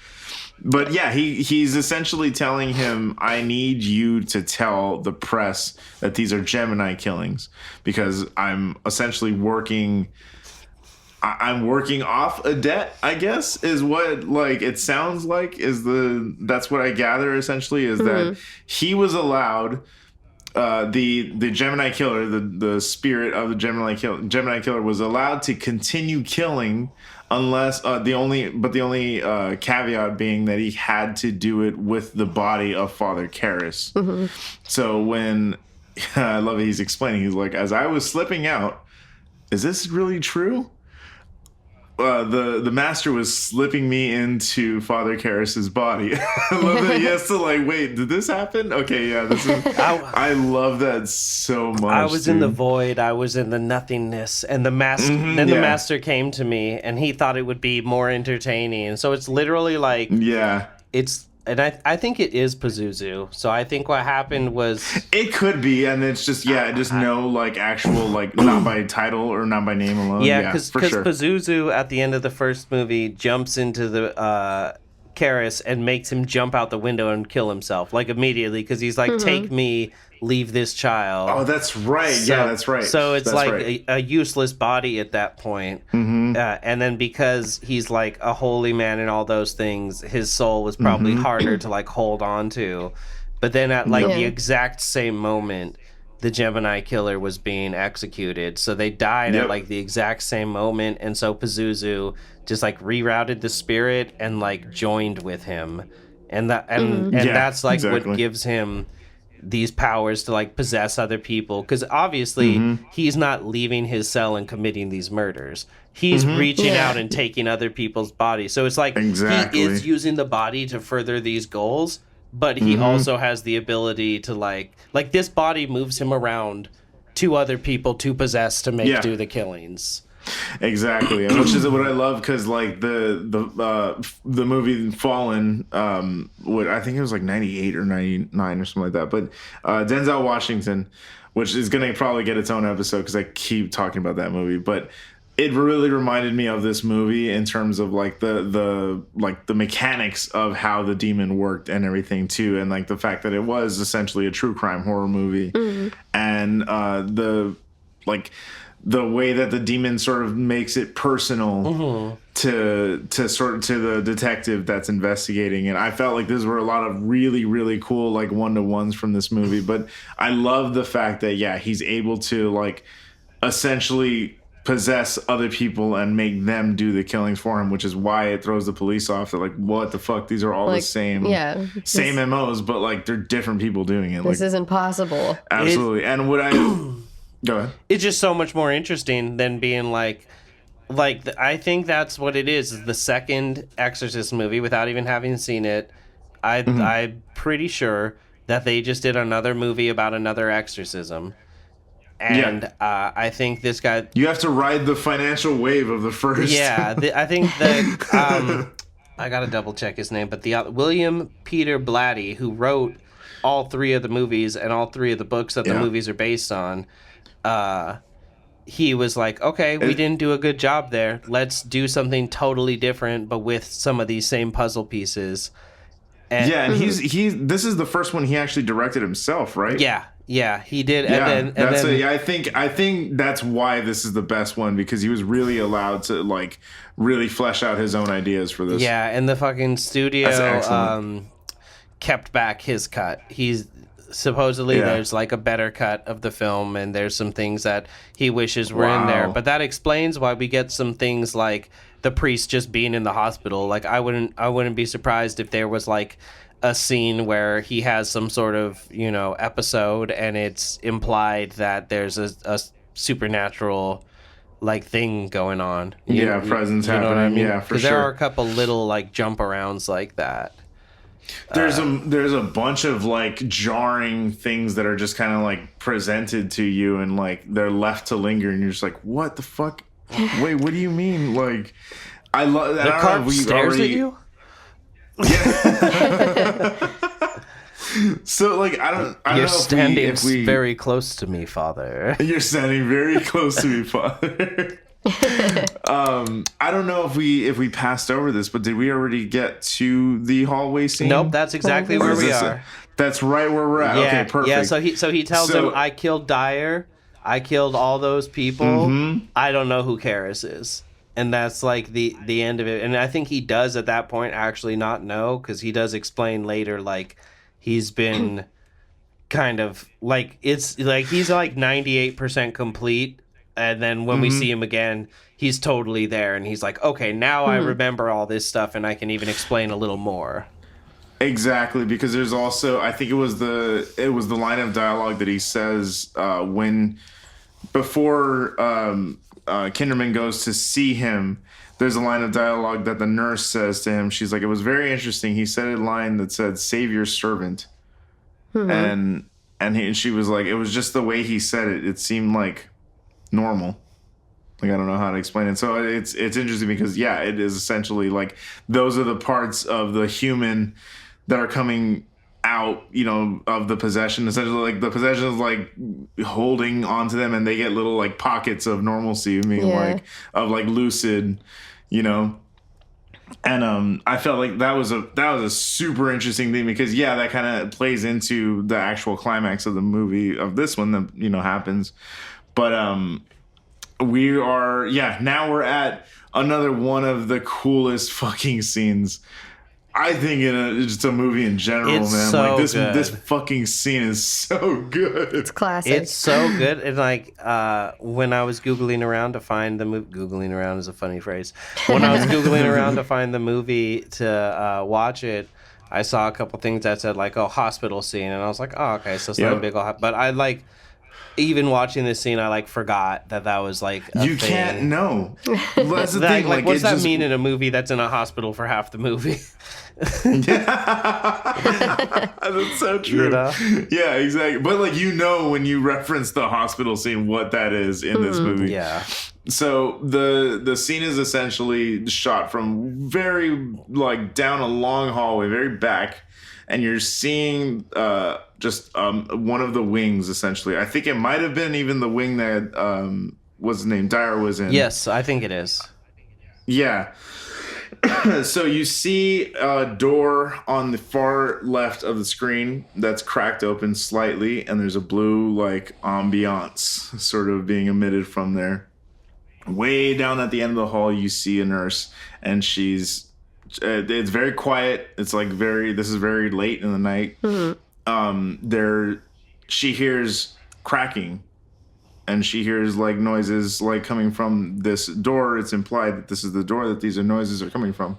But yeah, he's essentially telling him, I need you to tell the press that these are Gemini killings, because I'm essentially working off a debt, I guess, is what like it sounds like that's what I gather essentially is that he was allowed the Gemini killer, the spirit of the Gemini killer was allowed to continue killing unless the only caveat being that he had to do it with the body of Father Karras. So when I love it, he's explaining, he's like, as I was slipping out, is this really true? The master was slipping me into Father Karras's body. I love that he has to like, wait, did this happen? Okay, yeah, this is. I love that so much. I was in the void. I was in the nothingness, and the master. The master came to me, and he thought it would be more entertaining. So it's literally like, yeah, it's and I think it is Pazuzu. So I think what happened was it could be, and it's just just no like actual like not by title or not by name alone. yeah, because sure. Pazuzu at the end of the first movie jumps into the Karras and makes him jump out the window and kill himself like immediately because he's like, take me, leave this child. Oh, that's right. So, that's right. So it's that's like right. a useless body at that point. And then because he's like a holy man and all those things, his soul was probably harder to like hold on to. But then at like the exact same moment, the Gemini killer was being executed. So they died at like the exact same moment. And so Pazuzu just like rerouted the spirit and like joined with him. And that's like what gives him these powers to like possess other people, because obviously he's not leaving his cell and committing these murders. He's reaching out and taking other people's bodies. So it's like he is using the body to further these goals, but he also has the ability to like this body moves him around to other people to possess to make do the killings. Exactly, and which is what I love, because like the movie Fallen, what I think it was like 98 or 99 or something like that, but Denzel Washington, which is gonna probably get its own episode because I keep talking about that movie, but it really reminded me of this movie in terms of like the mechanics of how the demon worked and everything too, and like the fact that it was essentially a true crime horror movie, and the way that the demon sort of makes it personal to the detective that's investigating. And I felt like there were a lot of really, really cool like one-to-ones from this movie. But I love the fact that he's able to like essentially possess other people and make them do the killings for him, which is why it throws the police off. They're like, what the fuck? These are all the same MOs, but like they're different people doing it. This isn't possible. Absolutely. And what I... Go ahead. It's just so much more interesting than being like I think that's what it is the second Exorcist movie without even having seen it. I'm pretty sure that they just did another movie about another exorcism. And I think this guy... You have to ride the financial wave of the first. Yeah, I think that... I got to double check his name, but the William Peter Blatty, who wrote all three of the movies and all three of the books that the movies are based on... he was like, okay, we didn't do a good job there. Let's do something totally different, but with some of these same puzzle pieces. And, and this is the first one he actually directed himself, right? Yeah, he did. I think that's why this is the best one, because he was really allowed to like really flesh out his own ideas for this. Yeah, and the fucking studio kept back his cut. He's supposedly there's like a better cut of the film, and there's some things that he wishes were in there, but that explains why we get some things like the priest just being in the hospital. Like I wouldn't be surprised if there was like a scene where he has some sort of episode and it's implied that there's a supernatural like thing going on. Presence happening. Know what I mean? Yeah, for sure. Because there are a couple little like jump arounds like that. There's a bunch of like jarring things that are just kind of like presented to you, and like they're left to linger, and you're just like, what the fuck? Wait, what do you mean? Like, I love that. The carp stares at you. Yeah. So like I don't You're know standing if we very close to me, Father. You're standing very close to me, Father. I don't know if we passed over this, but did we already get to the hallway scene? Nope, that's exactly where we are. That's right where we're at. Yeah, okay, perfect. Yeah, so he tells him, I killed Dyer, I killed all those people. I don't know who Karras is. And that's like the end of it. And I think he does at that point actually not know, because he does explain later like he's been kind of like, it's like he's like 98% complete. And then when we see him again, he's totally there. And he's like, okay, now I remember all this stuff and I can even explain a little more. Exactly, because there's also, I think it was the line of dialogue that he says before Kinderman goes to see him. There's a line of dialogue that the nurse says to him. She's like, it was very interesting. He said a line that said, "Save your servant." And she was like, it was just the way he said it. It seemed like normal. Like, I don't know how to explain it. So it's interesting because it is essentially like those are the parts of the human that are coming out, of the possession. Essentially, like the possession is like holding onto them, and they get little like pockets of normalcy. I mean, like of like lucid, And I felt like that was a super interesting thing because that kind of plays into the actual climax of the movie of this one that happens. But now we're at another one of the coolest fucking scenes I think in just a movie in general, it's man. So like this good. This fucking scene is so good. It's classic. It's so good. And like when I was Googling around to find the movie, Googling around is a funny phrase. When I was Googling around to find the movie to watch it, I saw a couple things that said like, hospital scene. And I was like, okay, so it's not a big old, but I like, even watching this scene, I like forgot that was like a you thing. Can't know. That's the thing. Like, what does that mean in a movie that's in a hospital for half the movie? That's so true. Yeah, exactly. But like when you reference the hospital scene, what that is in this movie. Yeah. So the scene is essentially shot from very like down a long hallway, very back, and you're seeing just one of the wings essentially. I think it might have been even the wing that what's his name, Dyer was in. Yes, I think it is. Yeah. So you see a door on the far left of the screen that's cracked open slightly, and there's a blue like ambiance sort of being emitted from there. Way down at the end of the hall, you see a nurse, and she's it's very quiet. It's like this is very late in the night. Mm-hmm. She hears cracking, and she hears like noises like coming from this door. It's implied that this is the door that these noises are coming from.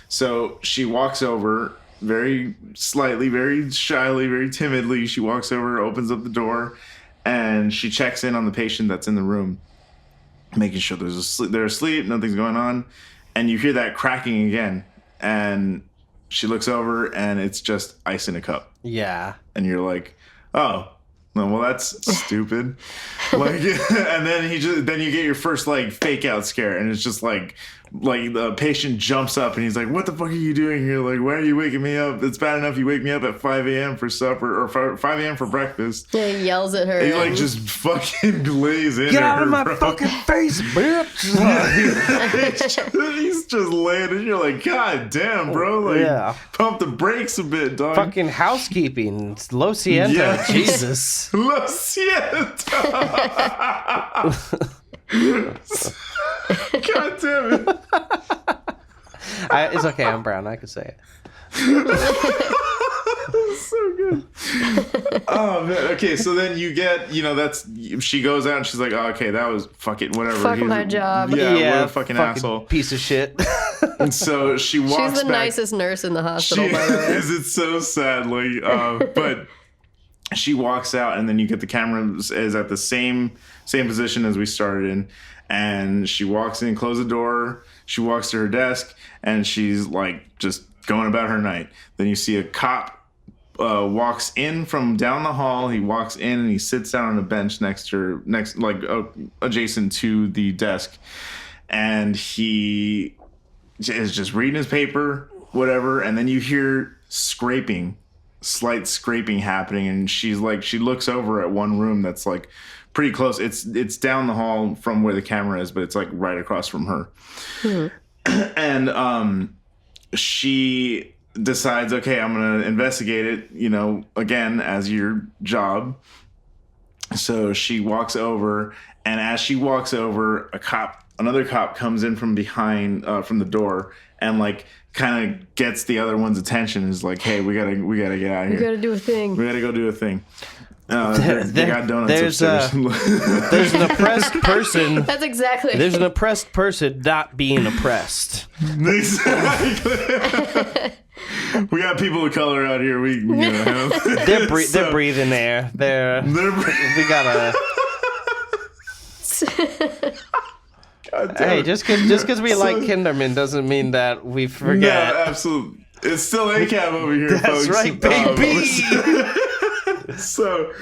So she walks over very slightly, very shyly, very timidly. She walks over, opens up the door, and she checks in on the patient that's in the room, making sure they're asleep, nothing's going on. And you hear that cracking again, and she looks over, and it's just ice in a cup. Yeah. And you're like, oh, well, that's stupid. Like, and then you get your first like fake out scare, and it's just like the patient jumps up and he's like, what the fuck are you doing here? Like, why are you waking me up? It's bad enough you wake me up at 5 a.m. for supper or 5 a.m. for breakfast. Yeah, he yells at her. He like just fucking glaze in. Get out of my fucking face, bitch! He's just laying and you're like, God damn, bro. Like, pump the brakes a bit, dog. Fucking housekeeping. It's Lo Siento. Yeah. Jesus. Lo Siento. God damn it. It's okay, I'm brown. I can say it. So good. Oh man. Okay, so then you get, she goes out and she's like, oh, okay, that was fucking whatever. Fuck my job. Yeah, what a fucking asshole. Piece of shit. And so she walks back. She's the nicest nurse in the hospital, by the way. It's so sad. Like, but she walks out, and then you get the camera is at the same position as we started in. And she walks in, closes the door. She walks to her desk, and she's like just going about her night. Then you see a cop walks in from down the hall. He walks in and he sits down on a bench adjacent to the desk, and he is just reading his paper, whatever. And then you hear slight scraping happening, and she looks over at one room that's like pretty close. It's down the hall from where the camera is, but it's like right across from her. Mm-hmm. And she decides, okay, I'm gonna investigate it, again, as your job. So she walks over, and as she walks over, another cop comes in from behind, from the door, and like kind of gets the other one's attention. Is like, hey, we gotta get out of here. We gotta do a thing. We gotta go do a thing. They got donuts upstairs. There's an oppressed person. That's exactly. There's an oppressed person not being oppressed. Exactly. We got people of color out here. They're breathing air. We gotta. Hey, just because we like Kinderman doesn't mean that we forget. No, absolutely. It's still ACAB over here, That's folks. Right, baby. So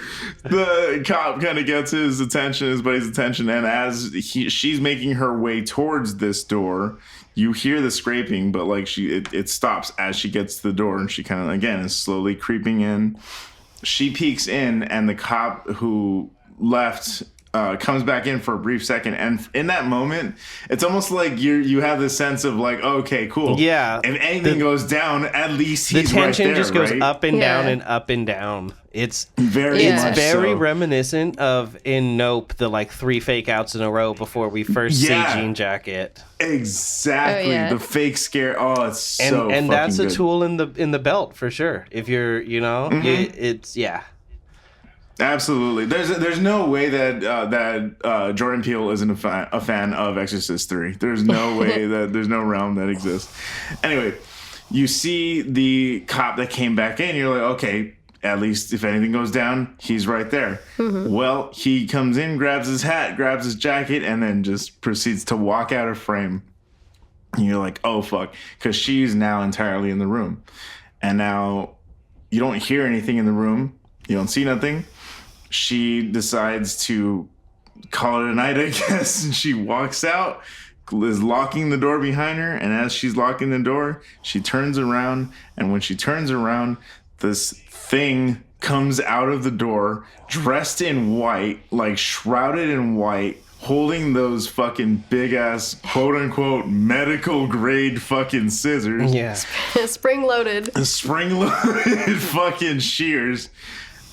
the cop kind of gets his buddy's attention, and as she's making her way towards this door, You hear the scraping, but like it stops as she gets to the door, and she kind of again is slowly creeping in. She peeks in, and the cop who left comes back in for a brief second, and in that moment, it's almost like you have this sense of like, okay, cool. Yeah. If anything goes down, at least he's right there. The tension just goes right? up and down and up and down. It's very reminiscent of in Nope, the like 3 fake outs in a row before we first see Jean Jacket. Exactly. The fake scare. Oh, it's so and that's good. A tool in the belt for sure. If you're, it's Absolutely. There's no way that Jordan Peele isn't a fan of Exorcist 3. There's no way there's no realm that exists. Anyway, you see the cop that came back in. You're like, okay, at least if anything goes down, he's right there. Mm-hmm. Well, he comes in, grabs his hat, grabs his jacket, and then just proceeds to walk out of frame. And you're like, oh, fuck. Because she's now entirely in the room. And now you don't hear anything in the room. You don't see nothing. She decides to call it a night, I guess. And she walks out, is locking the door behind her. And as she's locking the door, she turns around. And when she turns around, this thing comes out of the door, dressed in white, like shrouded in white, holding those fucking big ass, quote unquote, medical grade fucking scissors. Yeah. Spring loaded fucking shears.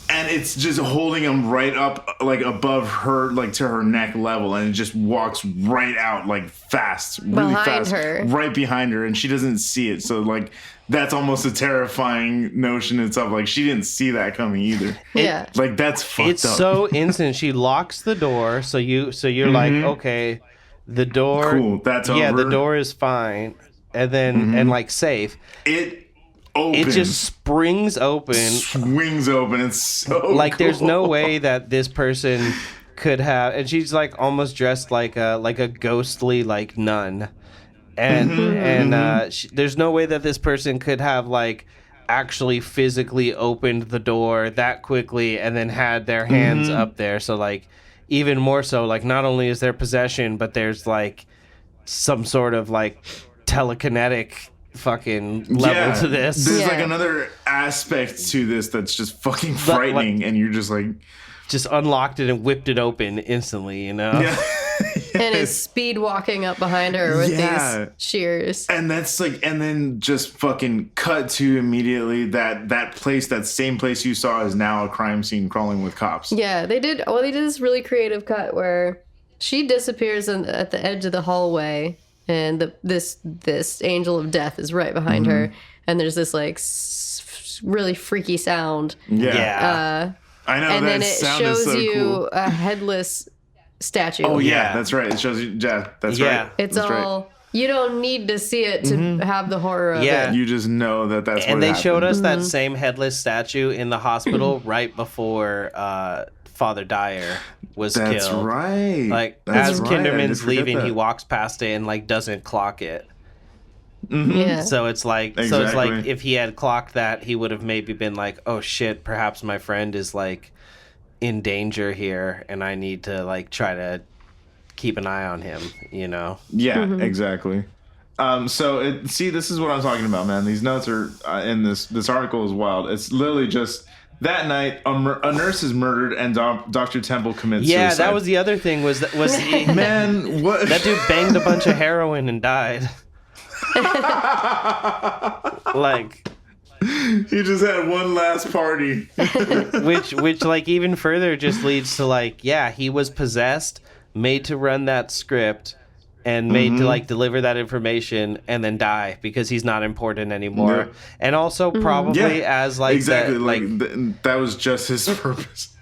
And it's just holding him right up, like above her, like to her neck level, and it just walks right out, like fast, really fast, right behind her, and she doesn't see it. So like that's almost a terrifying notion itself. Like she didn't see that coming either. Yeah, like that's fucked up. It's so instant. She locks the door, so you're like, okay, the door, cool, that's over. Yeah, the door is fine, and then and like safe. Open. It just springs open. Swings open. It's so like cool. There's no way that this person could have, and she's like almost dressed like a ghostly like nun, and there's no way that this person could have like actually physically opened the door that quickly and then had their hands up there. So like even more so, like not only is there possession, but there's like some sort of like telekinetic fucking level to this. There's like another aspect to this that's just fucking frightening, and you're just like just unlocked it and whipped it open instantly, you know? Yeah. And is speed walking up behind her with these shears. And that's like, and then just fucking cut to immediately that place, that same place you saw is now a crime scene crawling with cops. Yeah, they did this really creative cut where she disappears at the edge of the hallway. And this angel of death is right behind her, and there's this like really freaky sound. Yeah, I know. And that then it sound shows is so you cool. a headless statue. Oh yeah, that's right. It shows you. Yeah, that's right. It's that's all. Right. You don't need to see it to have the horror of it. You just know that's what happened. And they showed us that same headless statue in the hospital right before Father Dyer was killed. That's right. Like as Kinderman's leaving, he walks past it and like doesn't clock it. Yeah. So it's like if he had clocked that, he would have maybe been like, oh shit, perhaps my friend is like in danger here, and I need to like try to keep an eye on him, you know? Yeah, exactly. See, this is what I'm talking about, man. These notes are in this article is wild. It's literally just. That night, a nurse is murdered and Dr. Temple commits suicide. Yeah, that was the other thing. Was he, man? What? That dude banged a bunch of heroin and died. Like he just had one last party. which like even further just leads to like he was possessed, made to run that script, and made to like deliver that information and then die because he's not important anymore. Yeah. And also probably as like exactly that, that was just his purpose.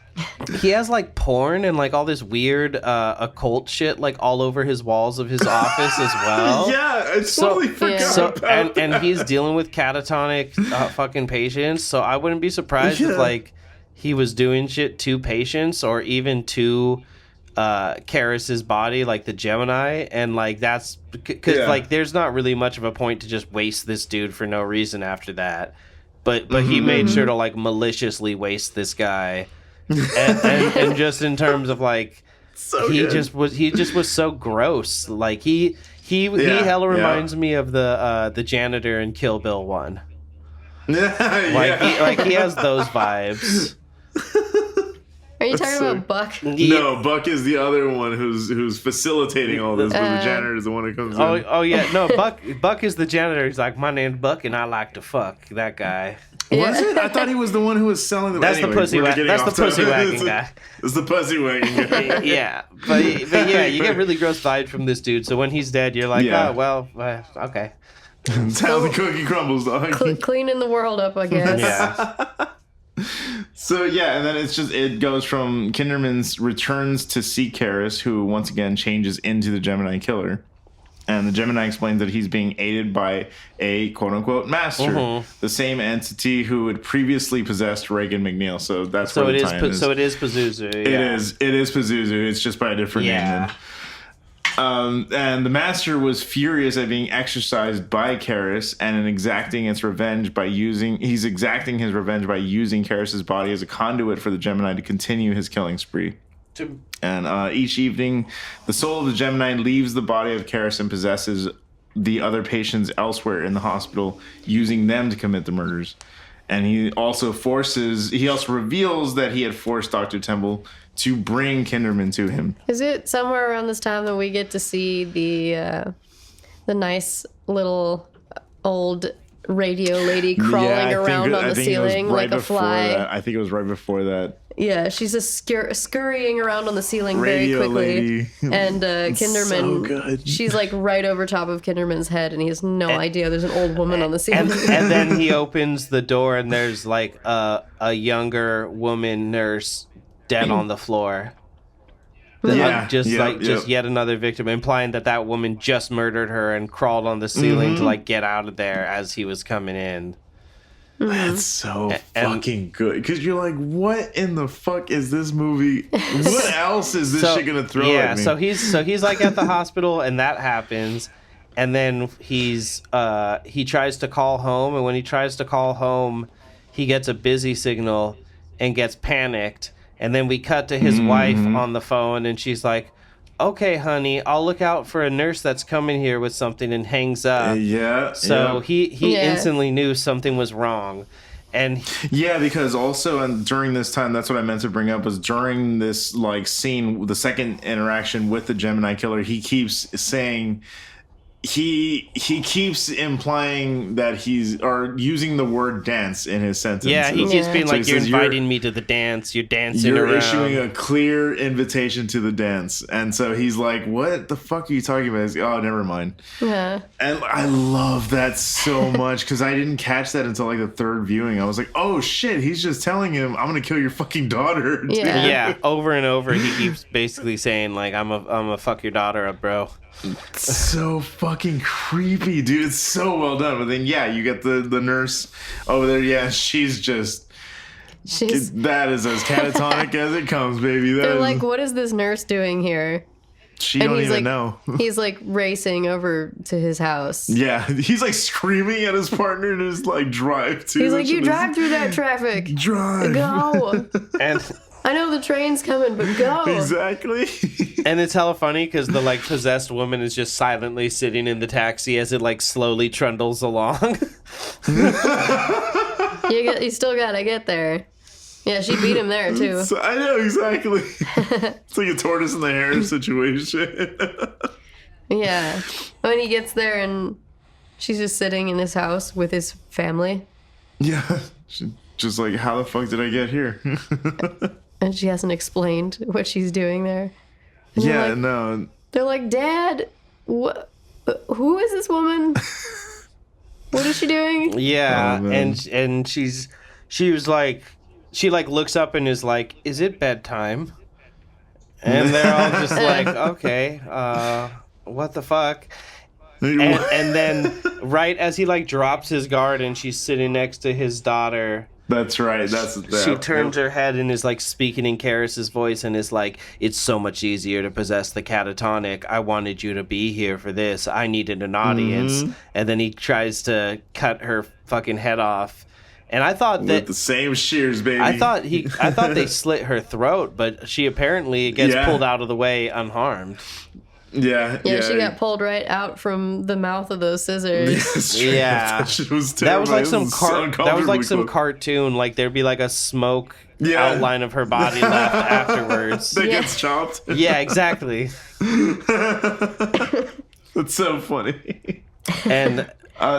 He has like porn and like all this weird occult shit like all over his walls of his office as well. Yeah, I totally forgot about that. And he's dealing with catatonic fucking patients, so I wouldn't be surprised if like he was doing shit to patients or even to Karis's body, like the Gemini, and like that's because like there's not really much of a point to just waste this dude for no reason after that, but he made sure to like maliciously waste this guy, and just in terms of like he just was so gross. Like he He hella reminds me of the janitor in Kill Bill 1. He has those vibes. Are you talking about Buck? No, Buck is the other one who's facilitating all this, but the janitor is the one who comes in. Oh yeah, no, Buck is the janitor. He's like, my name's Buck and I like to fuck. That guy. Was it? I thought he was the one who was selling the. That's the pussy wagon. That's the pussy wagon guy. It's the pussy wagon guy. Yeah, but yeah, you get really gross vibes from this dude. So when he's dead, you're like, oh well, okay. That's how the cookie crumbles, dog. Cleaning the world up, I guess. Yeah. So yeah, and then it goes from Kinderman's returns to see Karis, who once again changes into the Gemini killer. And the Gemini explains that he's being aided by a quote-unquote master, the same entity who had previously possessed Reagan McNeil. So that's what the tie-in is. So it is Pazuzu. Yeah. It is Pazuzu. It's just by a different name. Then. And the master was furious at being exorcised by Karis and exacting his revenge by using Karis's body as a conduit for the Gemini to continue his killing spree. And each evening, the soul of the Gemini leaves the body of Karis and possesses the other patients elsewhere in the hospital, using them to commit the murders. And he also reveals that he had forced Dr. Temple to bring Kinderman to him. Is it somewhere around this time that we get to see the nice little old radio lady crawling around on the ceiling like a fly? I think it was right before that. Yeah, she's just scurrying around on the ceiling Radio very quickly. lady. And Kinderman, so good. She's like right over top of Kinderman's head, and he has no idea there's an old woman on the ceiling. And then he opens the door, and there's like a younger woman nurse dead on the floor. Yet another victim, implying that woman just murdered her and crawled on the ceiling to like get out of there as he was coming in. That's so fucking good. Because you're like, what in the fuck is this movie? What else is this shit gonna throw at me? So he's like at the hospital, and that happens, and then he tries to call home, and when he tries to call home, he gets a busy signal and gets panicked, and then we cut to his wife on the phone, and she's like, okay, honey, I'll look out for a nurse that's coming here with something, and hangs up. He instantly knew something was wrong. And because also during this time, that's what I meant to bring up, was during this like scene, the second interaction with the Gemini killer, he keeps saying, he keeps implying that using the word dance in his sentences. Yeah, he keeps being like, you're inviting me to the dance, you're dancing around. You're issuing a clear invitation to the dance. And so he's like, what the fuck are you talking about? He's like, oh, never mind. Yeah. And I love that so much, because I didn't catch that until like the third viewing. I was like, oh shit, he's just telling him, I'm going to kill your fucking daughter. Yeah, over and over he keeps basically saying like, I'm a fuck your daughter up, bro. It's so fucking creepy, dude. It's so well done. But then you get the nurse over there. Yeah, she's that is as catatonic as it comes, baby. They're like, what is this nurse doing here? She don't even know. He's like racing over to his house. Yeah, he's like screaming at his partner to just like drive to. He's like, you drive through that traffic. Drive. Go. And I know the train's coming, but go. Exactly. And it's hella funny because the like possessed woman is just silently sitting in the taxi as it like slowly trundles along. You still gotta get there. Yeah, she beat him there too. I know, exactly. It's like a tortoise in the hare situation. Yeah. When he gets there and she's just sitting in his house with his family. Yeah. Just like, how the fuck did I get here? And she hasn't explained what she's doing there. And no. They're like, Dad, who is this woman? What is she doing? Yeah, and she was like, she like looks up and is like, is it bedtime? And they're all just like, okay, what the fuck? And then right as he like drops his guard and she's sitting next to his daughter. That's right. She turns her head and is like speaking in Karis's voice and is like, it's so much easier to possess the catatonic. I wanted you to be here for this. I needed an audience. And then he tries to cut her fucking head off. And I thought that with the same shears, baby. I thought they slit her throat, but she apparently gets pulled out of the way unharmed. Yeah, She got pulled right out from the mouth of those scissors. Yeah, that shit was that terrible. was like some that was like some close. cartoon. Like there'd be like a smoke outline of her body left afterwards. That gets chopped. Yeah, exactly. That's so funny. And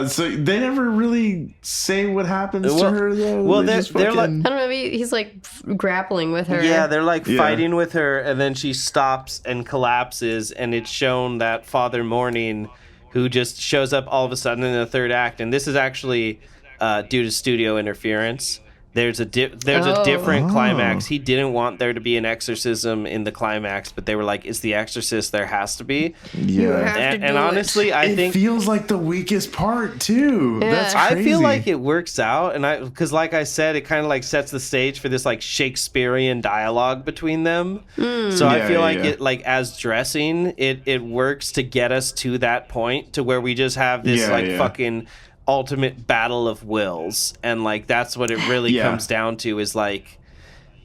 so they never really say what happens to her though. Well, They they're just like, I don't know, he's like grappling with her. yeah, they're like fighting with her, and then she stops and collapses, and it's shown that Father Morning, who just shows up all of a sudden in the third act, and this is actually due to studio interference. There's a different climax. He didn't want there to be an exorcism in the climax, but they were like, "It's The Exorcist. There has to be." Yeah, And honestly, I think it feels like the weakest part too. Yeah. That's crazy. I feel like it works out, and because like I said, it kind of like sets the stage for this like Shakespearean dialogue between them. So I feel like it like as dressing, it works to get us to that point to where we just have this fucking ultimate battle of wills, and like that's what it really comes down to is like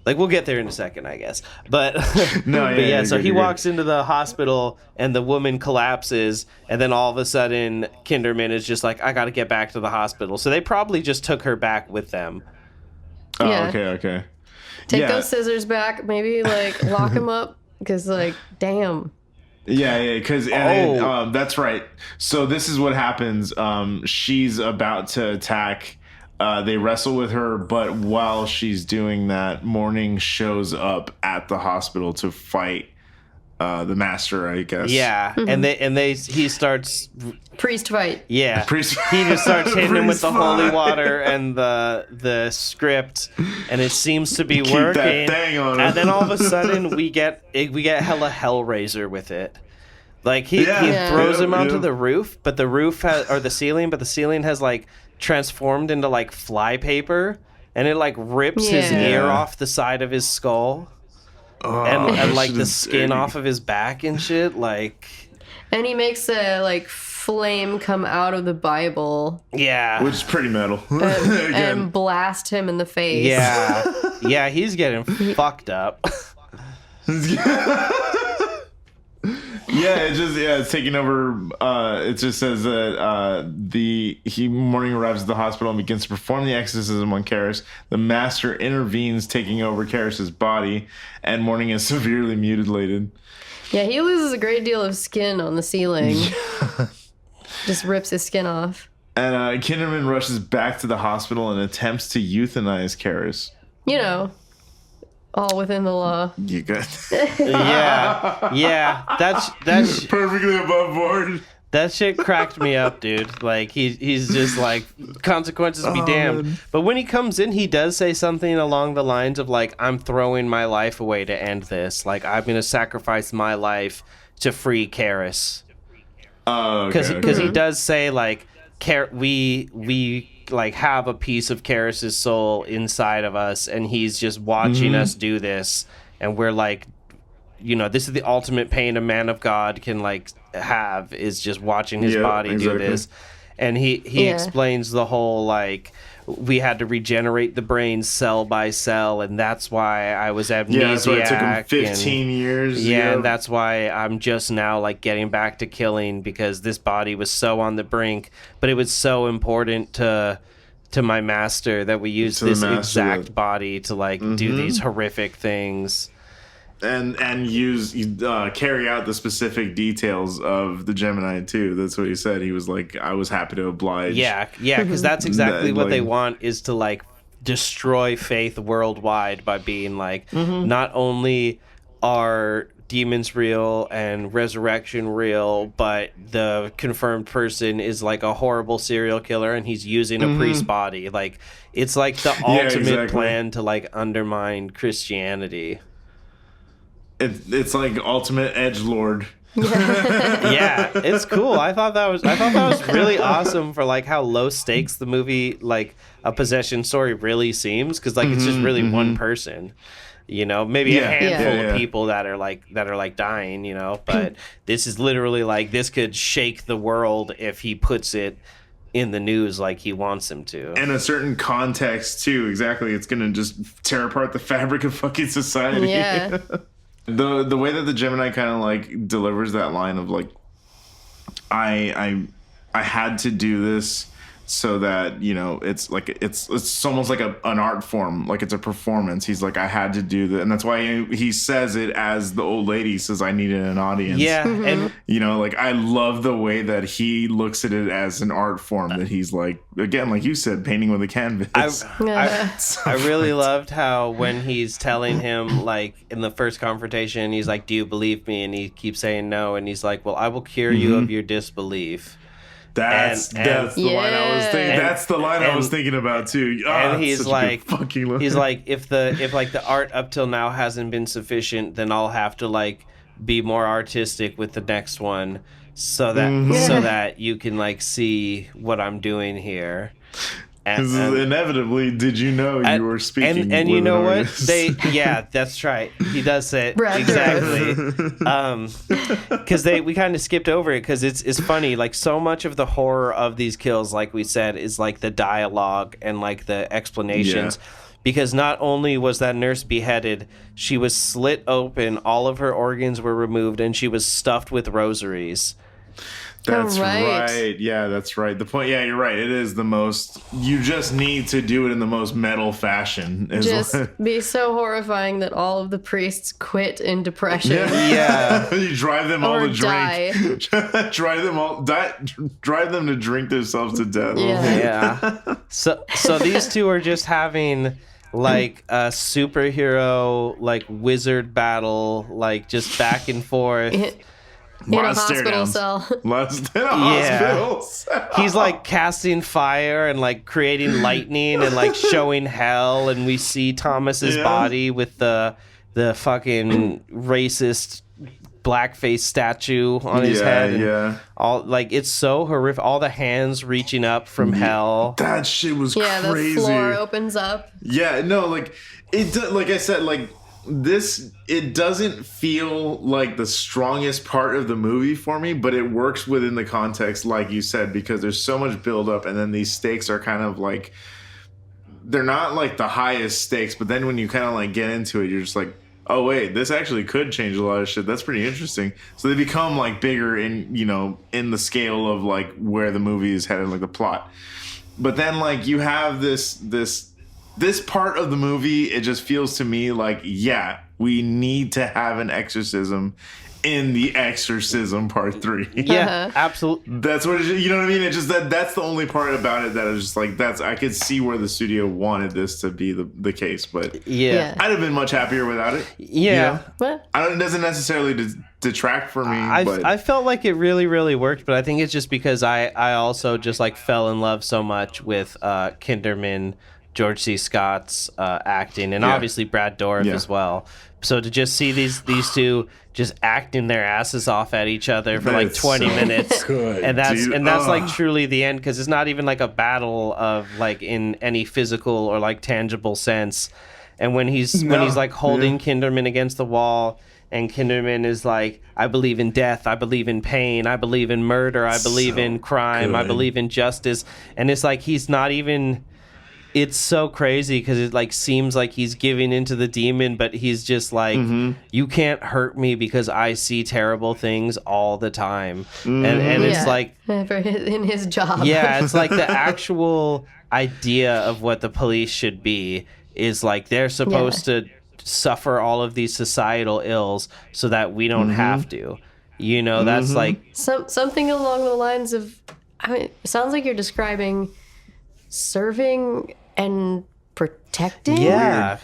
we'll get there in a second, I guess, but so he walks into the hospital and the woman collapses, and then all of a sudden Kinderman is just like, I gotta get back to the hospital, so they probably just took her back with them. Okay. Take those scissors back, maybe like lock him up, because like damn. Yeah, because that's right. So this is what happens. She's about to attack. They wrestle with her, but while she's doing that, Morning shows up at the hospital to fight the master, I guess. Yeah, and he starts priest fight. Yeah, Priest. He just starts hitting him with the holy fight. water and the script, and it seems to be Keep working. that thing on him. And then all of a sudden we get hella Hellraiser with it. Like he throws him onto the roof, but the roof the ceiling has like transformed into like fly paper, and it like rips his ear off the side of his skull. And like the skin off of his back and shit, like. And he makes a like flame come out of the Bible. Yeah, which is pretty metal. And blast him in the face. Yeah, he's getting fucked up. It's taking over. It just says that Morning arrives at the hospital and begins to perform the exorcism on Karis. The master intervenes, taking over Karis's body, and Morning is severely mutilated. Yeah, he loses a great deal of skin on the ceiling. Just rips his skin off. And Kinderman rushes back to the hospital and attempts to euthanize Karis. You know, all within the law. You good? yeah. That's perfectly above board. That shit cracked me up, dude. Like he's just like, consequences be damned. But when he comes in, he does say something along the lines of like, I'm throwing my life away to end this. Like I'm gonna sacrifice my life to free Karis. Because he does say like, we like have a piece of Karis's soul inside of us, and he's just watching us do this, and we're like, this is the ultimate pain a man of God can like have, is just watching his body do this. And he explains the whole like, we had to regenerate the brain cell by cell, and that's why I was amnesiac. Yeah, that's why it took him 15 years. Yeah, and that's why I'm just now like getting back to killing, because this body was so on the brink, but it was so important to my master that we used this exact body to like do these horrific things. And carry out the specific details of the Gemini too. That's what he said. He was like, I was happy to oblige. Yeah, because that's exactly what they want, is to like destroy faith worldwide by being like, not only are demons real and resurrection real, but the confirmed person is like a horrible serial killer, and he's using a priest body. Like it's like the ultimate plan to like undermine Christianity. It's like ultimate edgelord. Yeah, it's cool. I thought that was really awesome for like how low stakes the movie, like a possession story, really seems, because like it's just really one person. Maybe a handful of people that are like dying. But this is literally like, this could shake the world if he puts it in the news like he wants him to. In a certain context too. Exactly. It's gonna just tear apart the fabric of fucking society. Yeah. The way that the Gemini kind of like delivers that line of like, I had to do this so that, you know, it's like it's almost like an art form, like it's a performance. He's like, I had to do that, and that's why he says it as the old lady says, I needed an audience. Yeah, and you know, like I love the way that he looks at it as an art form, that he's like, again, like you said, painting with a canvas. I really loved how when he's telling him, like in the first confrontation, he's like, do you believe me? And he keeps saying no, and he's like, well, I will cure you of your disbelief. That's the line I was thinking. That's the line I was thinking about too. Oh, and he's like, if like the art up till now hasn't been sufficient, then I'll have to like be more artistic with the next one, so that you can like see what I'm doing here. And inevitably, did you know you were speaking? And you know what? That's right. He does say it exactly. Because we kind of skipped over it because it's funny. Like so much of the horror of these kills, like we said, is like the dialogue and like the explanations. Yeah. Because not only was that nurse beheaded, she was slit open, all of her organs were removed, and she was stuffed with rosaries. That's right. Yeah, that's right. The point. Yeah, you're right. It is the most. You just need to do it in the most metal fashion. Just be so horrifying that all of the priests quit in depression. Yeah. You drive them all to die. drink. Drive them to drink themselves to death. Yeah. So these two are just having like a superhero like wizard battle, like just back and forth. In a hospital cell. Hospital cell. He's like casting fire and like creating lightning and like showing hell, and we see Thomas's body with the fucking racist blackface statue on his head. And all like it's so horrific. All the hands reaching up from hell. That shit was crazy. Yeah, the floor opens up. Yeah, no, like it. Like I said, like. It doesn't feel like the strongest part of the movie for me, but it works within the context, like you said, because there's so much buildup, and then these stakes are kind of like, they're not like the highest stakes, but then when you kind of like get into it, you're just like, oh wait, this actually could change a lot of shit. That's pretty interesting. So they become like bigger in, you know, in the scale of like where the movie is headed, like the plot. But then like you have this part of the movie, it just feels to me like, yeah, we need to have an exorcism in the Exorcism Part 3. Yeah, absolutely. That's what it is, you know what I mean? It's just that's the only part about it that is just like, I could see where the studio wanted this to be the case, but I'd have been much happier without it. Yeah. You know? It doesn't necessarily detract for me. I felt like it really, really worked, but I think it's just because I also just like fell in love so much with Kinderman, George C. Scott's acting, and obviously Brad Dourif as well. So to just see these two just acting their asses off at each other for like 20 minutes, good, and that's like truly the end, because it's not even like a battle of like in any physical or like tangible sense. And when he's like holding Kinderman against the wall, and Kinderman is like, I believe in death, I believe in pain, I believe in murder, I believe in crime, I believe in justice, and it's like he's not even. It's so crazy because it like seems like he's giving into the demon, but he's just like, you can't hurt me because I see terrible things all the time. And it's like in his job. Yeah, it's like the actual idea of what the police should be is like they're supposed to suffer all of these societal ills so that we don't have to. You know, that's like something along the lines of, I mean, it sounds like you're describing serving and protecting. Yeah,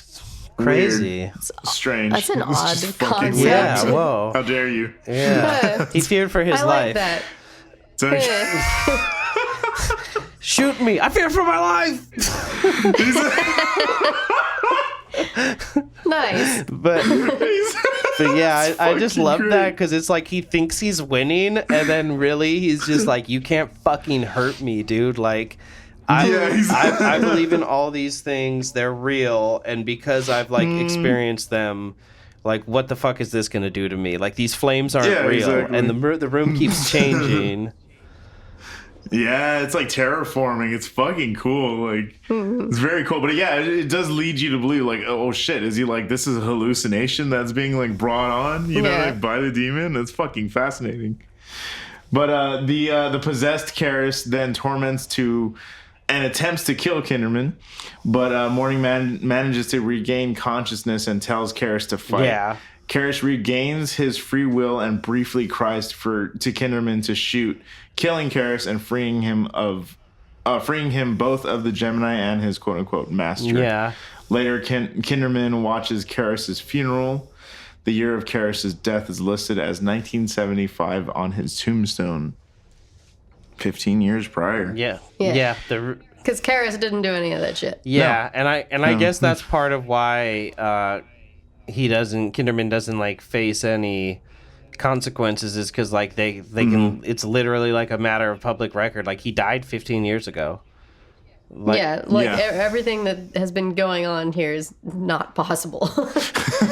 crazy. Weird. Strange. That's an odd concept. Yeah, whoa. How dare you? Yeah. He feared for his life. I like that. Shoot me. I fear for my life. Nice. But yeah, I just love that because it's like he thinks he's winning, and then really he's just like, you can't fucking hurt me, dude. Like, I believe in all these things. They're real, and because I've like experienced them, like, what the fuck is this gonna do to me? Like, these flames aren't real, and the room keeps changing. Yeah, it's like terraforming. It's fucking cool. Like, it's very cool. But yeah, it does lead you to believe, like, oh shit, is he like, this is a hallucination that's being like brought on, you know, like by the demon? That's fucking fascinating. But the possessed Karis then torments to and attempts to kill Kinderman, but Morning Man manages to regain consciousness and tells Karis to fight. Yeah. Karis regains his free will and briefly cries to Kinderman to shoot, killing Karis and freeing him both of the Gemini and his quote-unquote master. Yeah. Later, Kinderman watches Karis's funeral. The year of Karis's death is listed as 1975 on his tombstone. 15 years prior. Yeah. Because Karis didn't do any of that shit. Yeah, no. and I guess that's part of why Kinderman doesn't like face any consequences, is because like they can, it's literally like a matter of public record. Like, he died 15 years ago. Everything that has been going on here is not possible.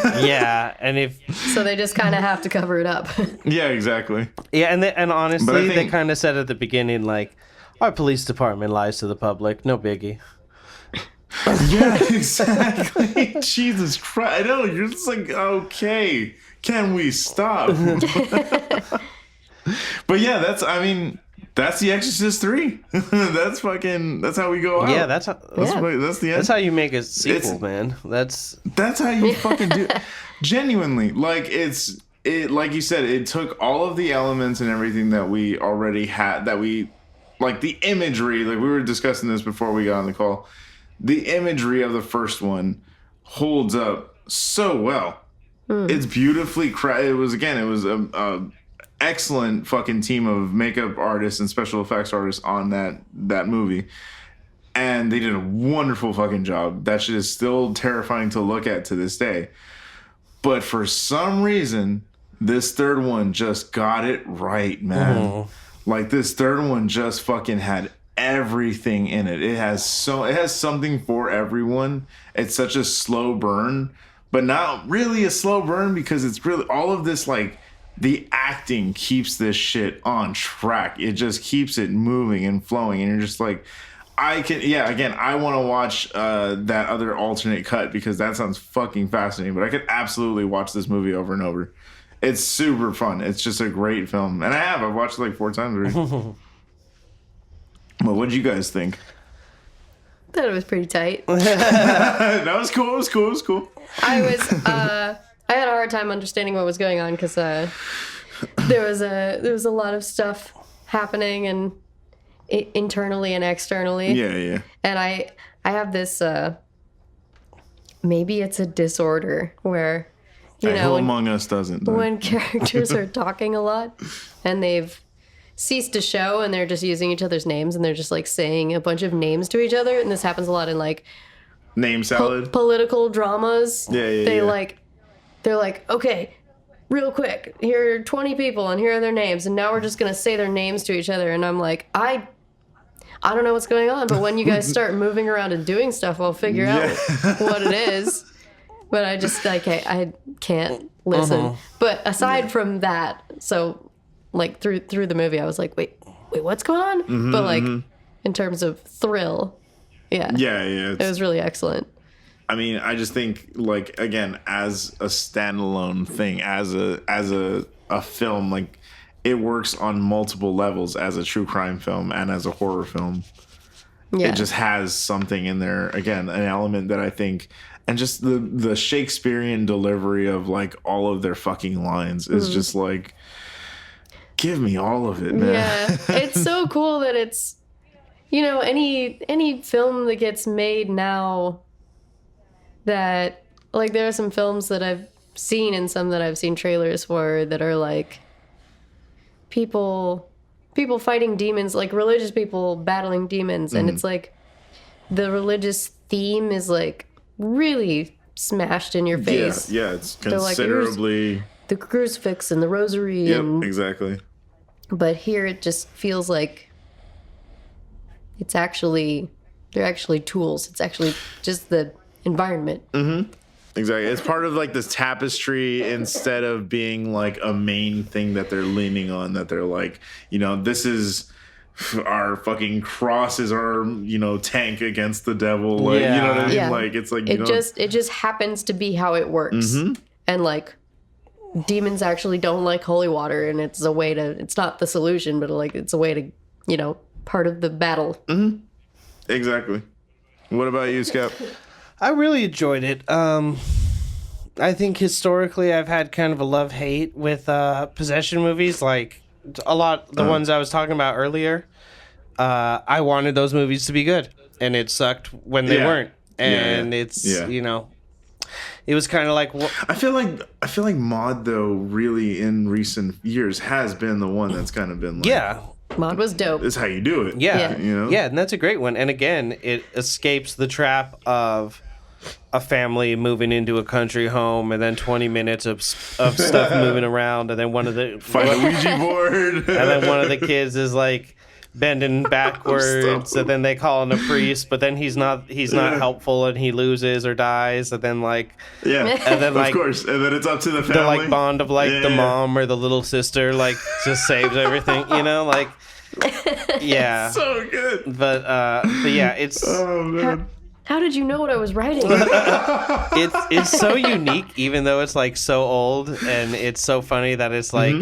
Yeah, and so they just kind of have to cover it up. Yeah, exactly. Yeah, and honestly, they kind of said at the beginning, like, our police department lies to the public, no biggie. Yeah, exactly. Jesus Christ. I know, you're just like, okay, can we stop? But yeah, that's the Exorcist 3. That's how we go out. Yeah, that's the end. That's how you make a sequel, man. That's how you fucking do it. Genuinely, like, like you said, it took all of the elements and everything that we already had, like the imagery, like we were discussing this before we got on the call. The imagery of the first one holds up so well. It's beautifully It was a excellent fucking team of makeup artists and special effects artists on that movie, and they did a wonderful fucking job. That shit is still terrifying to look at to this day. But for some reason, this third one just got it right, man. Like, this third one just fucking had everything in it. It has something for everyone. It's such a slow burn, but not really a slow burn, because it's really all of this, like, the acting keeps this shit on track. It just keeps it moving and flowing, and you're just like, I want to watch that other alternate cut, because that sounds fucking fascinating. But I could absolutely watch this movie over and over. It's super fun. It's just a great film, and I've watched it like 4 times already. Well, what did you guys think? I thought it was pretty tight. That was cool. It was cool. I had a hard time understanding what was going on, because there was a lot of stuff happening, and internally and externally. Yeah. And I have this maybe it's a disorder where, you know, who among us doesn't? When characters are talking a lot and they've ceased to show, and they're just using each other's names, and they're just like saying a bunch of names to each other, and this happens a lot in like name salad political dramas. They're like, okay, real quick, here are 20 people and here are their names, and now we're just gonna say their names to each other. And I'm like, I don't know what's going on, but when you guys start moving around and doing stuff, I'll figure out what it is. But I just I can't listen. But aside from that, so like through the movie, I was like, wait, what's going on? But like in terms of thrill, it was really excellent. I mean, I just think, like, again, as a standalone thing, as a film, like, it works on multiple levels as a true crime film and as a horror film. Yeah. It just has something in there, again, an element that I think, and just the Shakespearean delivery of, like, all of their fucking lines is just like, give me all of it, man. Yeah, it's so cool that it's, you know, any film that gets made now, that, like, there are some films that I've seen and some that I've seen trailers for that are like people fighting demons, like religious people battling demons, and it's like the religious theme is like really smashed in your face. Yeah, it's considerably like, the crucifix and the rosary. Yep, exactly. But here it just feels like they're actually tools. It's actually just the environment. Exactly. It's part of like this tapestry instead of being like a main thing that they're leaning on, that they're like, you know, this is our fucking cross is our, tank against the devil. Like, Yeah. you know what I mean? Yeah. Like, it's like, It just happens to be how it works. And like demons actually don't like holy water, and it's a way to, it's not the solution, but like it's a way to, part of the battle. Exactly. What about you, Skep? I really enjoyed it. I think historically I've had kind of a love-hate with possession movies, like a lot the ones I was talking about earlier. I wanted those movies to be good, and it sucked when they weren't. And it's it was kind of like I feel like Maud, though, really in recent years has been the one that's kind of been like, Maud was dope. this is how you do it. Yeah. Yeah. And that's a great one. And again, it escapes the trap of a family moving into a country home and then 20 minutes of stuff moving around, and then Find a Ouija board. and then one of the kids is like bending backwards, and then they call in a priest, but then he's not helpful, and he loses or dies, and then like and then like of course, and then it's up to the family. the like bond of like the mom or the little sister like just saves everything, like so good. But yeah, it's Oh man. How did you know what I was writing? it's so unique, even though it's like so old, and it's so funny that it's like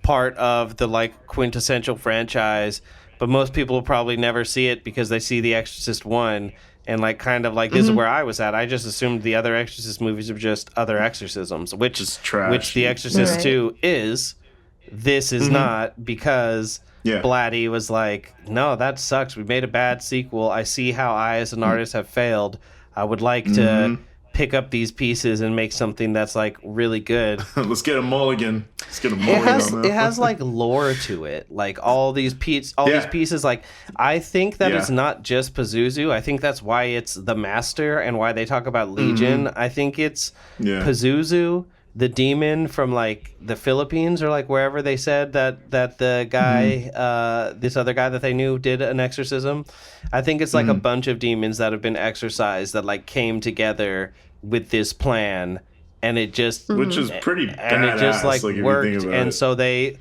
part of the like quintessential franchise, but most people will probably never see it because they see The Exorcist 1 and like kind of like this is where I was at. I just assumed the other Exorcist movies are just other exorcisms, which Just trash. which The Exorcist 2 is. This is not, because Blatty was like, no, that sucks. We made a bad sequel. I see how I as an artist have failed. I would like to pick up these pieces and make something that's like really good. Let's get a mulligan. On that. It has like lore to it, like all these pieces. Like I think that it's not just Pazuzu. I think that's why it's the Master and why they talk about Legion. I think it's Pazuzu, the demon from like the Philippines or like wherever they said that the guy, this other guy that they knew did an exorcism. I think it's like a bunch of demons that have been exorcised that like came together with this plan, and it just which is pretty badass, and it just like if you worked. think about And it. so they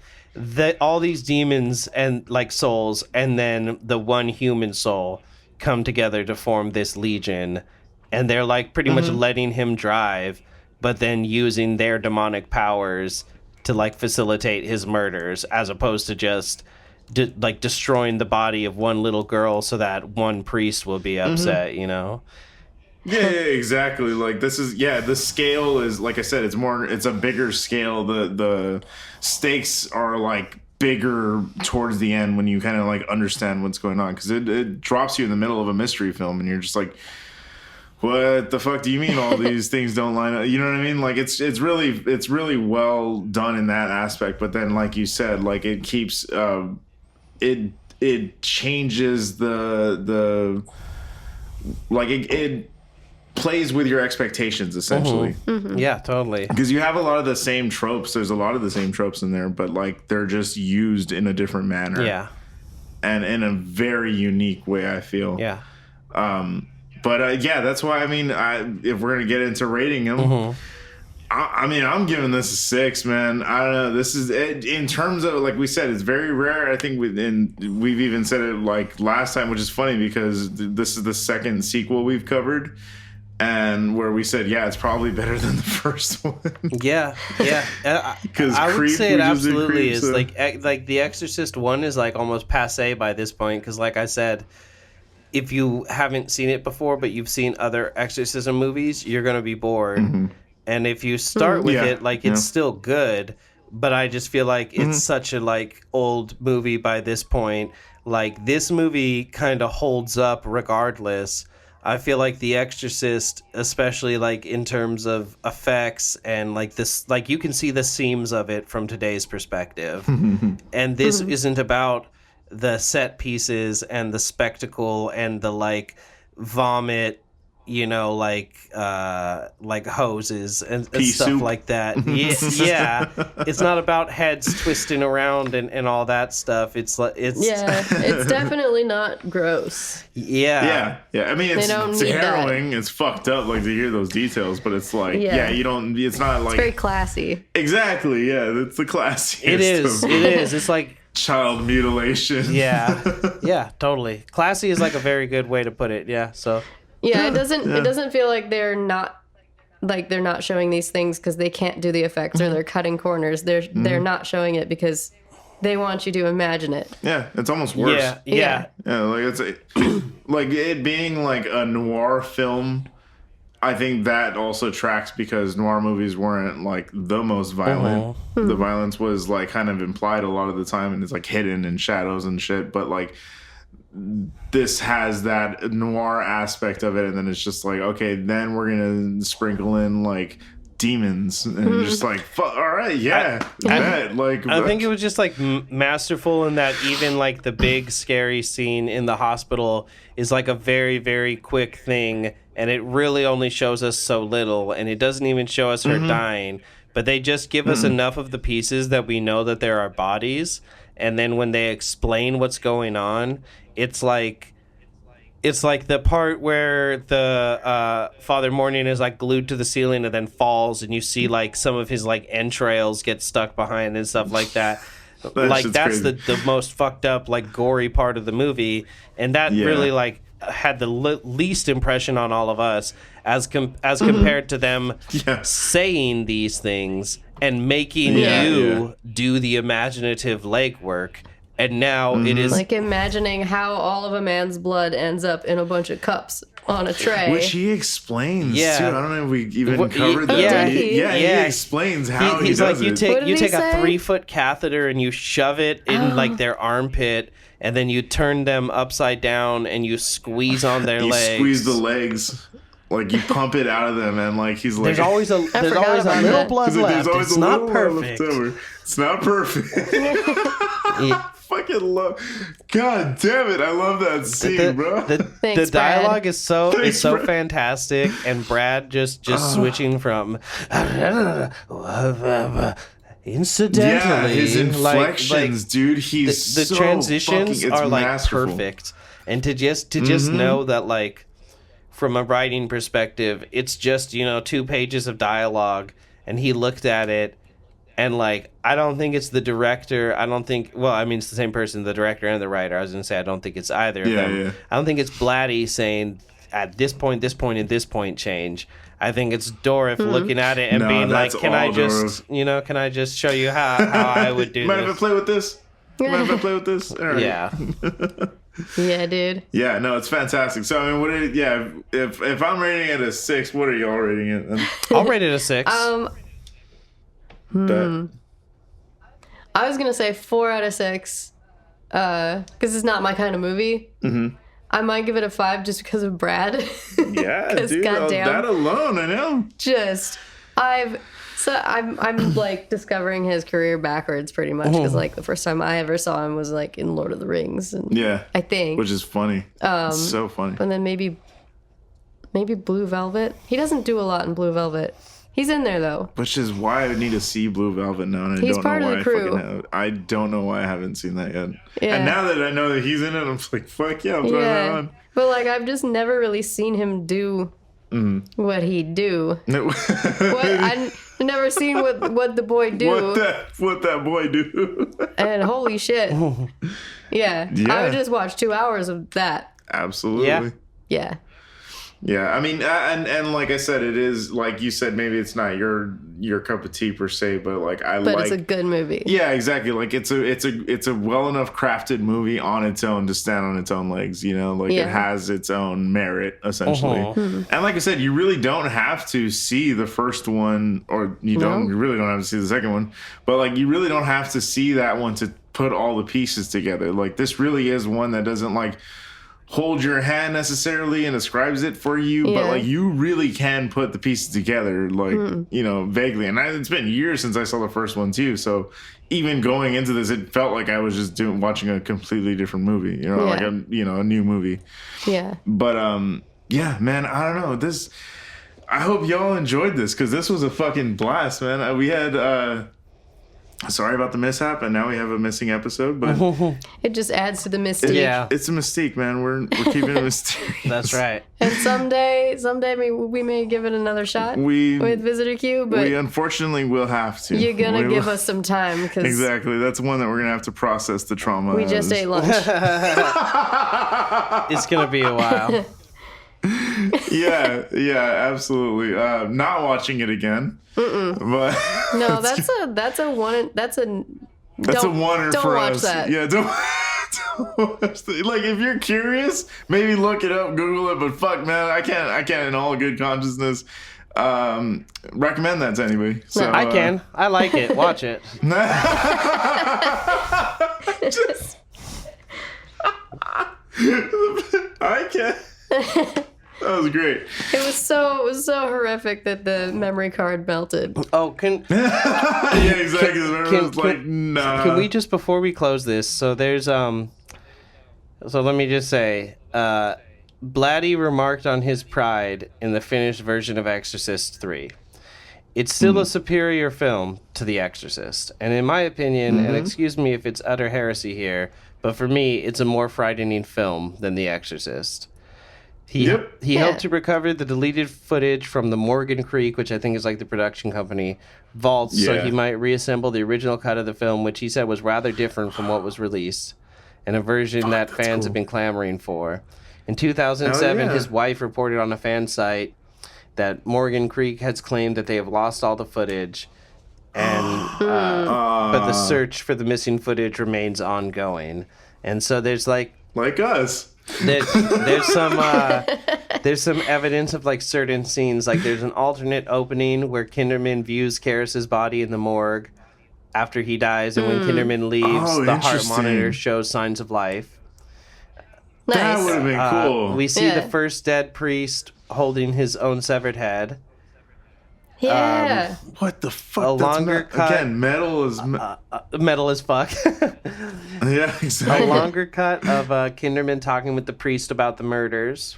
all these demons and like souls, and then the one human soul come together to form this legion, and they're like pretty much letting him drive, but then using their demonic powers to like facilitate his murders, as opposed to just like destroying the body of one little girl so that one priest will be upset, Yeah, exactly. Like this is the scale is, like I said, it's a bigger scale. The stakes are like bigger towards the end when you kind of like understand what's going on, because it drops you in the middle of a mystery film and you're just like, what the fuck do you mean all these things don't line up? You know what I mean? Like it's really well done in that aspect. But then, like you said, like it keeps it changes the like it plays with your expectations essentially. Yeah, totally. Because you have a lot of the same tropes. There's a lot of the same tropes in there, but like they're just used in a different manner. Yeah. And in a very unique way, I feel. Yeah. But that's why, I mean, if we're going to get into rating them, I mean, I'm giving this a 6, man. I don't know. This is, in terms of, like we said, it's very rare. I think we've even said it like last time, which is funny because this is the second sequel we've covered. And where we said, it's probably better than the first one. Yeah. Because I would say it absolutely Creep, is. so. Like The Exorcist 1 is like almost passe by this point, because like I said, if you haven't seen it before, but you've seen other exorcism movies, you're going to be bored. And if you start with it, like it's still good, but I just feel like it's such a like old movie by this point. Like this movie kind of holds up regardless. I feel like The Exorcist, especially like in terms of effects and like this, like you can see the seams of it from today's perspective. And this isn't about the set pieces and the spectacle and the like vomit, like hoses and stuff soup. like that. Yeah. It's not about heads twisting around and all that stuff. It's It's definitely not gross. Yeah. I mean, it's need harrowing. It's fucked up, like to hear those details, but it's like, you don't. It's not like It's very classy. exactly. Yeah, it's the classiest. It is. It is. It's like child mutilation. Yeah, totally. Classy is like a very good way to put it. Yeah, so Yeah, it doesn't feel like they're not showing these things because they can't do the effects or they're cutting corners. They're not showing it because they want you to imagine it. Yeah, it's almost worse. Yeah. Like it's like it being like a noir film. I think that also tracks because noir movies weren't like the most violent. The violence was like kind of implied a lot of the time, and it's like hidden in shadows and shit. But like this has that noir aspect of it, and then it's just like, okay, then we're gonna sprinkle in like demons, and you're just like, all right, yeah, I think it was just like masterful in that even like the big scary scene in the hospital is like a very, very quick thing, and it really only shows us so little, and it doesn't even show us her dying, but they just give us enough of the pieces that we know that there are bodies, and then when they explain what's going on, it's like the part where the Father Morning is like glued to the ceiling and then falls, and you see like some of his like entrails get stuck behind and stuff like that. Like that's the most fucked up, like gory part of the movie, and that really like had the least impression on all of us as compared to them saying these things and making you do the imaginative legwork. And now it is like imagining how all of a man's blood ends up in a bunch of cups on a tray, which he explains too. I don't know if we even covered that. He explains how he's he like, does you take say? a 3-foot catheter and you shove it in like their armpit, and then you turn them upside down and you squeeze on their legs. You squeeze the legs. Like you pump it out of them, and like he's like, there's always a little blood left. It's not perfect. It's not perfect. Fucking love. God damn it! I love that scene, bro. Thanks, the dialogue Brad. is so fantastic, and Brad just switching from incidentally, his inflections, dude. He's the so transitions fucking, are like masterful. perfect, and to just know that like from a writing perspective, it's just 2 pages of dialogue, and he looked at it. And, like, I don't think it's the director. It's the same person, the director and the writer. I was going to say I don't think it's either of them. Yeah. I don't think it's Blatty saying, at this point, and this point change. I think it's Douriff looking at it and being like, can I just show you how I would do this? Mind if I play with this? All right. Yeah. Yeah, dude. Yeah, no, it's fantastic. So, I mean, if I'm rating it a 6, what are y'all rating it? I'll rate it a 6. I was gonna say 4 out of 6, because it's not my kind of movie. I might give it a 5 just because of Brad. Yeah, dude, goddamn, that alone, I know. I'm like discovering his career backwards pretty much, because like the first time I ever saw him was like in Lord of the Rings, and I think, which is funny. It's so funny. And then maybe Blue Velvet. He doesn't do a lot in Blue Velvet. He's in there though, which is why I need to see Blue Velvet now, and he's part of the crew. I don't know why I haven't seen that yet. Yeah. And now that I know that he's in it, I'm like, fuck yeah, I'm throwing that on. But like, I've just never really seen him do what he do. I've never seen what the boy do. What that boy do. And holy shit. Yeah. I would just watch 2 hours of that. Absolutely. Yeah. Yeah, I mean, and like I said, it is, like you said, maybe it's not your cup of tea per se, but like But it's a good movie. Yeah, exactly. Like it's a well enough crafted movie on its own to stand on its own legs. It has its own merit essentially. And like I said, you really don't have to see the first one, or you really don't have to see the second one. But like you really don't have to see that one to put all the pieces together. Like this really is one that doesn't like hold your hand necessarily and describes it for you, but like you really can put the pieces together, like vaguely. And it's been years since I saw the first one too, so even going into this, it felt like I was just watching a completely different movie, like a new movie. Yeah. But yeah, man, I don't know. I hope y'all enjoyed this, because this was a fucking blast, man. We had sorry about the mishap, and now we have a missing episode, but It just adds to the mystique. Yeah. it's a mystique, man. We're keeping it mysterious. That's right. And someday we may give it another shot with Visitor Q, but We unfortunately will have to. you're going to give us some time because Exactly. That's one that we're going to have to process the trauma. we just ate lunch. It's going to be a while. Yeah, absolutely. Not watching it again. But No, that's a one for don't for watch us. That. Yeah, don't watch that. Like, if you're curious, maybe look it up, Google it. But fuck, man, I can't in all good consciousness recommend that to anybody. So I can. I like it. Watch it. Just, I can. That was great. It was so horrific that the memory card melted. Oh, can Yeah, exactly. Nah. we just, before we close this, so there's so let me just say, Blatty remarked on his pride in the finished version of Exorcist 3. It's still a superior film to The Exorcist, and in my opinion, and excuse me if it's utter heresy here, but for me, it's a more frightening film than The Exorcist. He helped to recover the deleted footage from the Morgan Creek, which I think is like the production company, vaults, so he might reassemble the original cut of the film, which he said was rather different from what was released, and a version that fans have been clamoring for. In 2007, his wife reported on a fan site that Morgan Creek has claimed that they have lost all the footage, and but the search for the missing footage remains ongoing. And so there's like us. There's some evidence of like certain scenes. Like there's an alternate opening where Kinderman views Karras's body in the morgue after he dies, and when Kinderman leaves, the heart monitor shows signs of life. Nice. That would have been cool. We see the first dead priest holding his own severed head. Yeah. What the fuck? A longer cut. Again, metal is... Metal as fuck. yeah, exactly. A longer cut of Kinderman talking with the priest about the murders.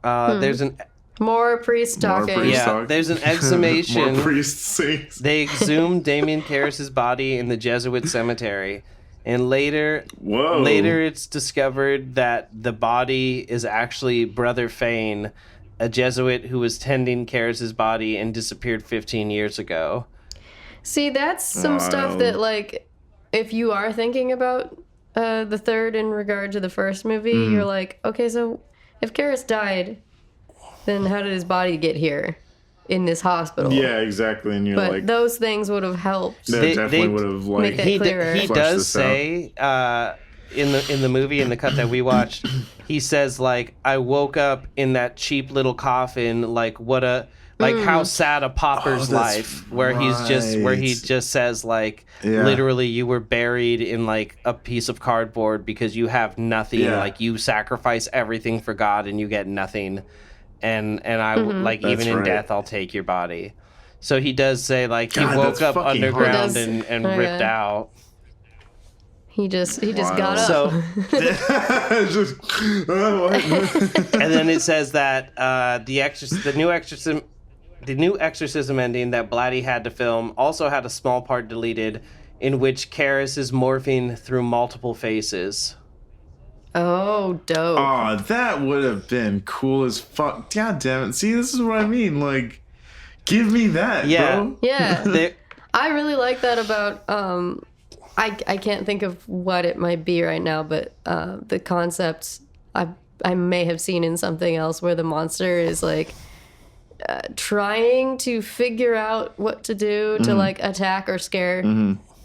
There's an... More priest talking. talk. There's an exhumation. More priest sings. They exhumed Damien Karras's body in the Jesuit cemetery. And later it's discovered that the body is actually Brother Fane, a Jesuit who was tending Karras's body and disappeared 15 years ago. See, that's some stuff that, like, if you are thinking about the third in regard to the first movie, you're like, okay, so if Karras died, then how did his body get here in this hospital? Yeah, exactly. And you're but like... those things would have helped. That definitely would have, like... Make that clearer. He does say... in the movie, in the cut that we watched, he says, like, I woke up in that cheap little coffin, like, what a, like, how sad a pauper's life, where he just says, like, literally, you were buried in, like, a piece of cardboard because you have nothing, like, you sacrifice everything for God and you get nothing, and I, like, even in death, I'll take your body. So he does say, like, he woke up underground and ripped out. He just got up. So, and then it says that the new exorcism ending that Blatty had to film also had a small part deleted, in which Karras is morphing through multiple faces. Oh, dope! Oh, that would have been cool as fuck. God damn it! See, this is what I mean. Like, give me that, bro. Yeah. I really like that about. I can't think of what it might be right now, but the concept I may have seen in something else where the monster is like trying to figure out what to do to like attack or scare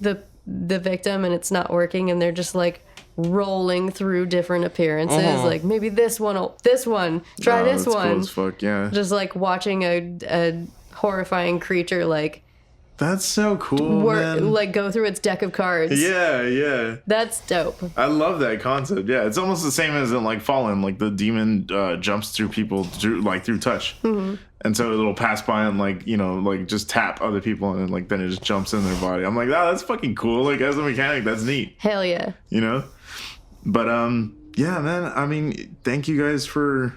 the victim, and it's not working, and they're just like rolling through different appearances, like maybe this one, try this one. Cool as fuck, yeah. Just like watching a horrifying creature like. That's so cool, man. Like go through its deck of cards. Yeah. That's dope. I love that concept. Yeah, it's almost the same as in like Fallen. Like the demon jumps through people through touch, and so it'll pass by and like like just tap other people, and like then it just jumps in their body. I'm like, that's fucking cool. Like as a mechanic, that's neat. Hell yeah. But yeah, man. I mean, thank you guys for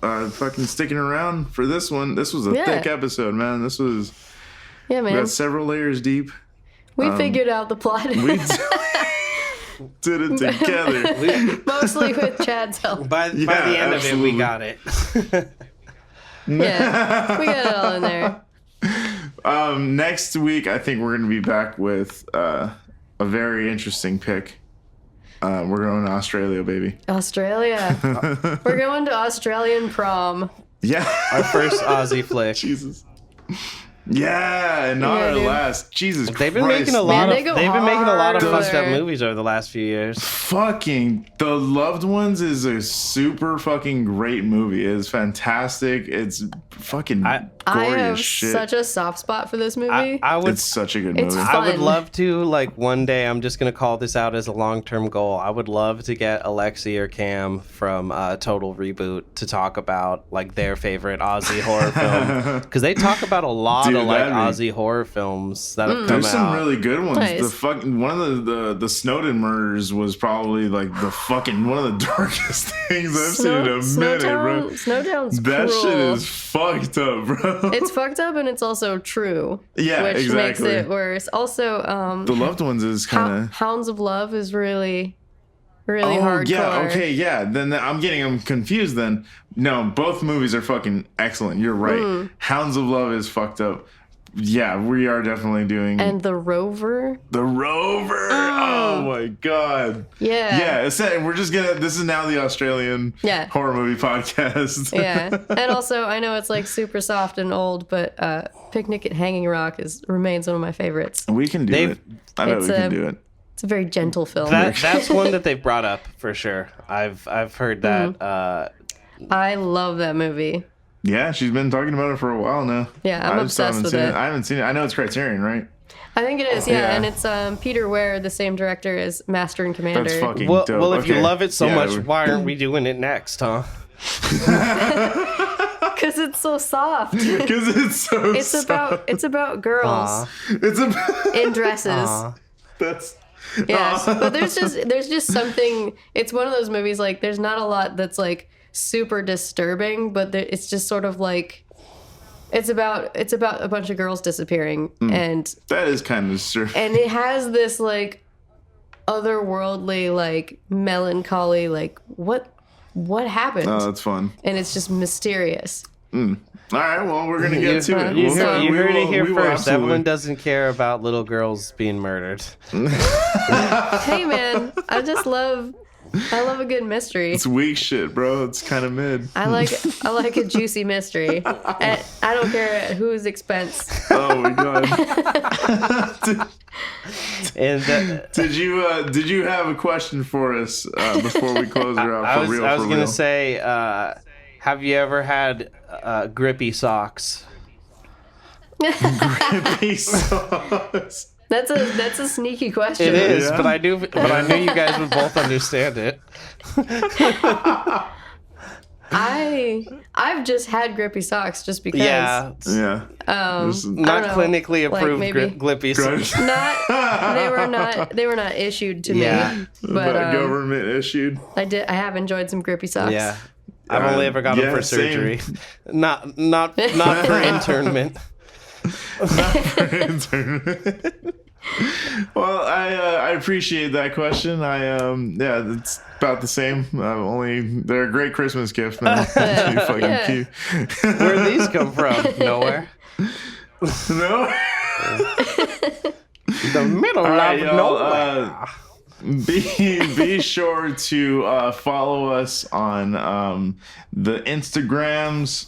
fucking sticking around for this one. This was a thick episode, man. This was. Yeah, man. We got several layers deep. We figured out the plot. We did it together. Mostly with Chad's help. By the end of it, we got it. Yeah, we got it all in there. Next week, I think we're going to be back with a very interesting pick. We're going to Australia, baby. Australia. We're going to Australian prom. Yeah. Our first Aussie flick. Jesus. Yeah, and not our dude. last. Jesus They've been Christ. making a lot Man, of fucked up there. movies over the last few years. Fucking The Loved Ones is a super fucking great movie. It's fantastic. It's fucking I gory have as shit. such a soft spot for this movie. I would It's such a good movie. It's I would fun. love to, like, one day, I'm just going to call this out as a long-term goal. I would love to get Alexi or Cam from Total Reboot to talk about, like, their favorite Aussie horror film. Because they talk about a lot Dude, of, like, that'd be- Aussie horror films that have come There's out. some really good ones. Nice. The fucking one of the Snowden murders was probably like the fucking one of the darkest things I've seen in a minute, bro. Snowtown's That cruel. shit is fucked up, bro. It's fucked up and it's also true. Yeah, which makes exactly. it worse. Also, The Loved Ones is kind of. Hounds of Love is really Oh hardcore. yeah, okay, yeah. Then I'm getting them confused. Then no, both movies are fucking excellent. You're right. Hounds of Love is fucked up. Yeah, we are definitely doing And The Rover. The Rover. Oh my god. Yeah. Yeah, we're just gonna. This is now the Australian horror movie podcast. Yeah. And also, I know it's like super soft and old, but Picnic at Hanging Rock remains one of my favorites. We can do it. I know we can do it. It's a very gentle film. That's one that they've brought up for sure. I've heard that. I love that movie. Yeah, she's been talking about it for a while now. Yeah, I'm obsessed with it. I haven't seen it. I know it's Criterion, right? I think it is, yeah. Yeah. And it's Peter Ware, the same director as Master and Commander. That's fucking Well, dope. well, if you Okay. love it so Yeah, much, why aren't we doing it next, huh? Because it's so soft. Because it's so. It's about girls It's about. in dresses. That's. Yes, but there's just something. It's one of those movies like there's not a lot that's like super disturbing, but it's just sort of like it's about a bunch of girls disappearing, and That is kind of disturbing. and it has this like otherworldly like melancholy like what happened, Oh, that's fun. and it's just mysterious. All right, well, we're gonna get to it. You We'll- heard, you we heard will- it here we will first. absolutely- Evelyn doesn't care about little girls being murdered. Hey man, I love a good mystery. It's weak shit, bro. It's kind of mid. I like a juicy mystery. I don't care at whose expense. Oh my god. And Did you have a question for us before we close her out? I was For gonna real? say, have you ever had grippy socks? Peace sauce. That's a sneaky question. It is, Yeah. but I knew you guys would both understand it. I've just had grippy socks just because. Yeah, Yeah. I don't not know, clinically like approved maybe- grippy socks. They were not issued to Yeah. me. But Government issued. I have enjoyed some grippy socks. Yeah, I've only ever got them yeah, for same. surgery, not for internment. Well, I appreciate that question. Yeah, it's about the same. They're a great Christmas gift, man. It's pretty fucking Yeah. cute. Where'd these come from? Nowhere. No. The middle All right, of y'all, nowhere. Be sure to follow us on the Instagrams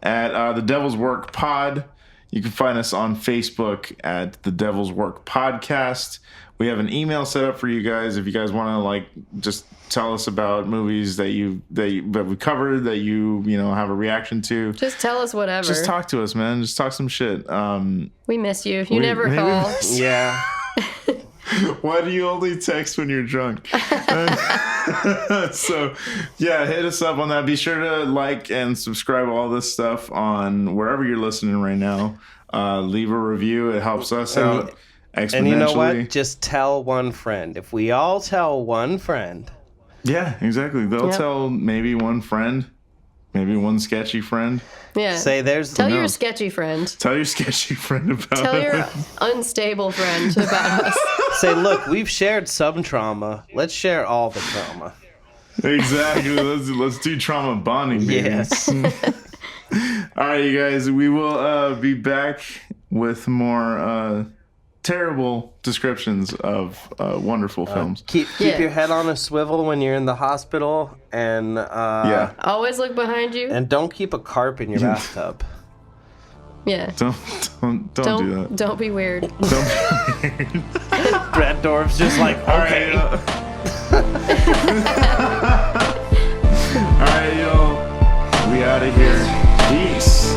at The Devil's Work Pod. You can find us on Facebook at The Devil's Work Podcast. We have an email set up for you guys if you guys want to just tell us about movies that we covered that you have a reaction to. Just tell us whatever. Just talk to us, man. Just talk some shit. We miss you. You never call. Yeah. Why do you only text when you're drunk? So, yeah, hit us up on that. Be sure to like and subscribe all this stuff on wherever you're listening right now. Leave a review. It helps us out exponentially. And you know what? Just tell one friend. If we all tell one friend. Yeah, exactly. They'll tell maybe one friend, Maybe one sketchy friend. Yeah. Say there's Tell your sketchy friend. Tell your sketchy friend about Tell it. your unstable friend about us. Say, look, we've shared some trauma. Let's share all the trauma. Exactly. Let's do trauma bonding. Baby. Yes. All right, you guys. We will be back with more terrible descriptions of wonderful films. Keep your head on a swivel when you're in the hospital, and Always look behind you. and don't keep a carp in your bathtub. Yeah. Don't do that. Don't be weird. Don't be weird. Brad Dorff's just like, okay. All right, y'all. We out of here. Peace.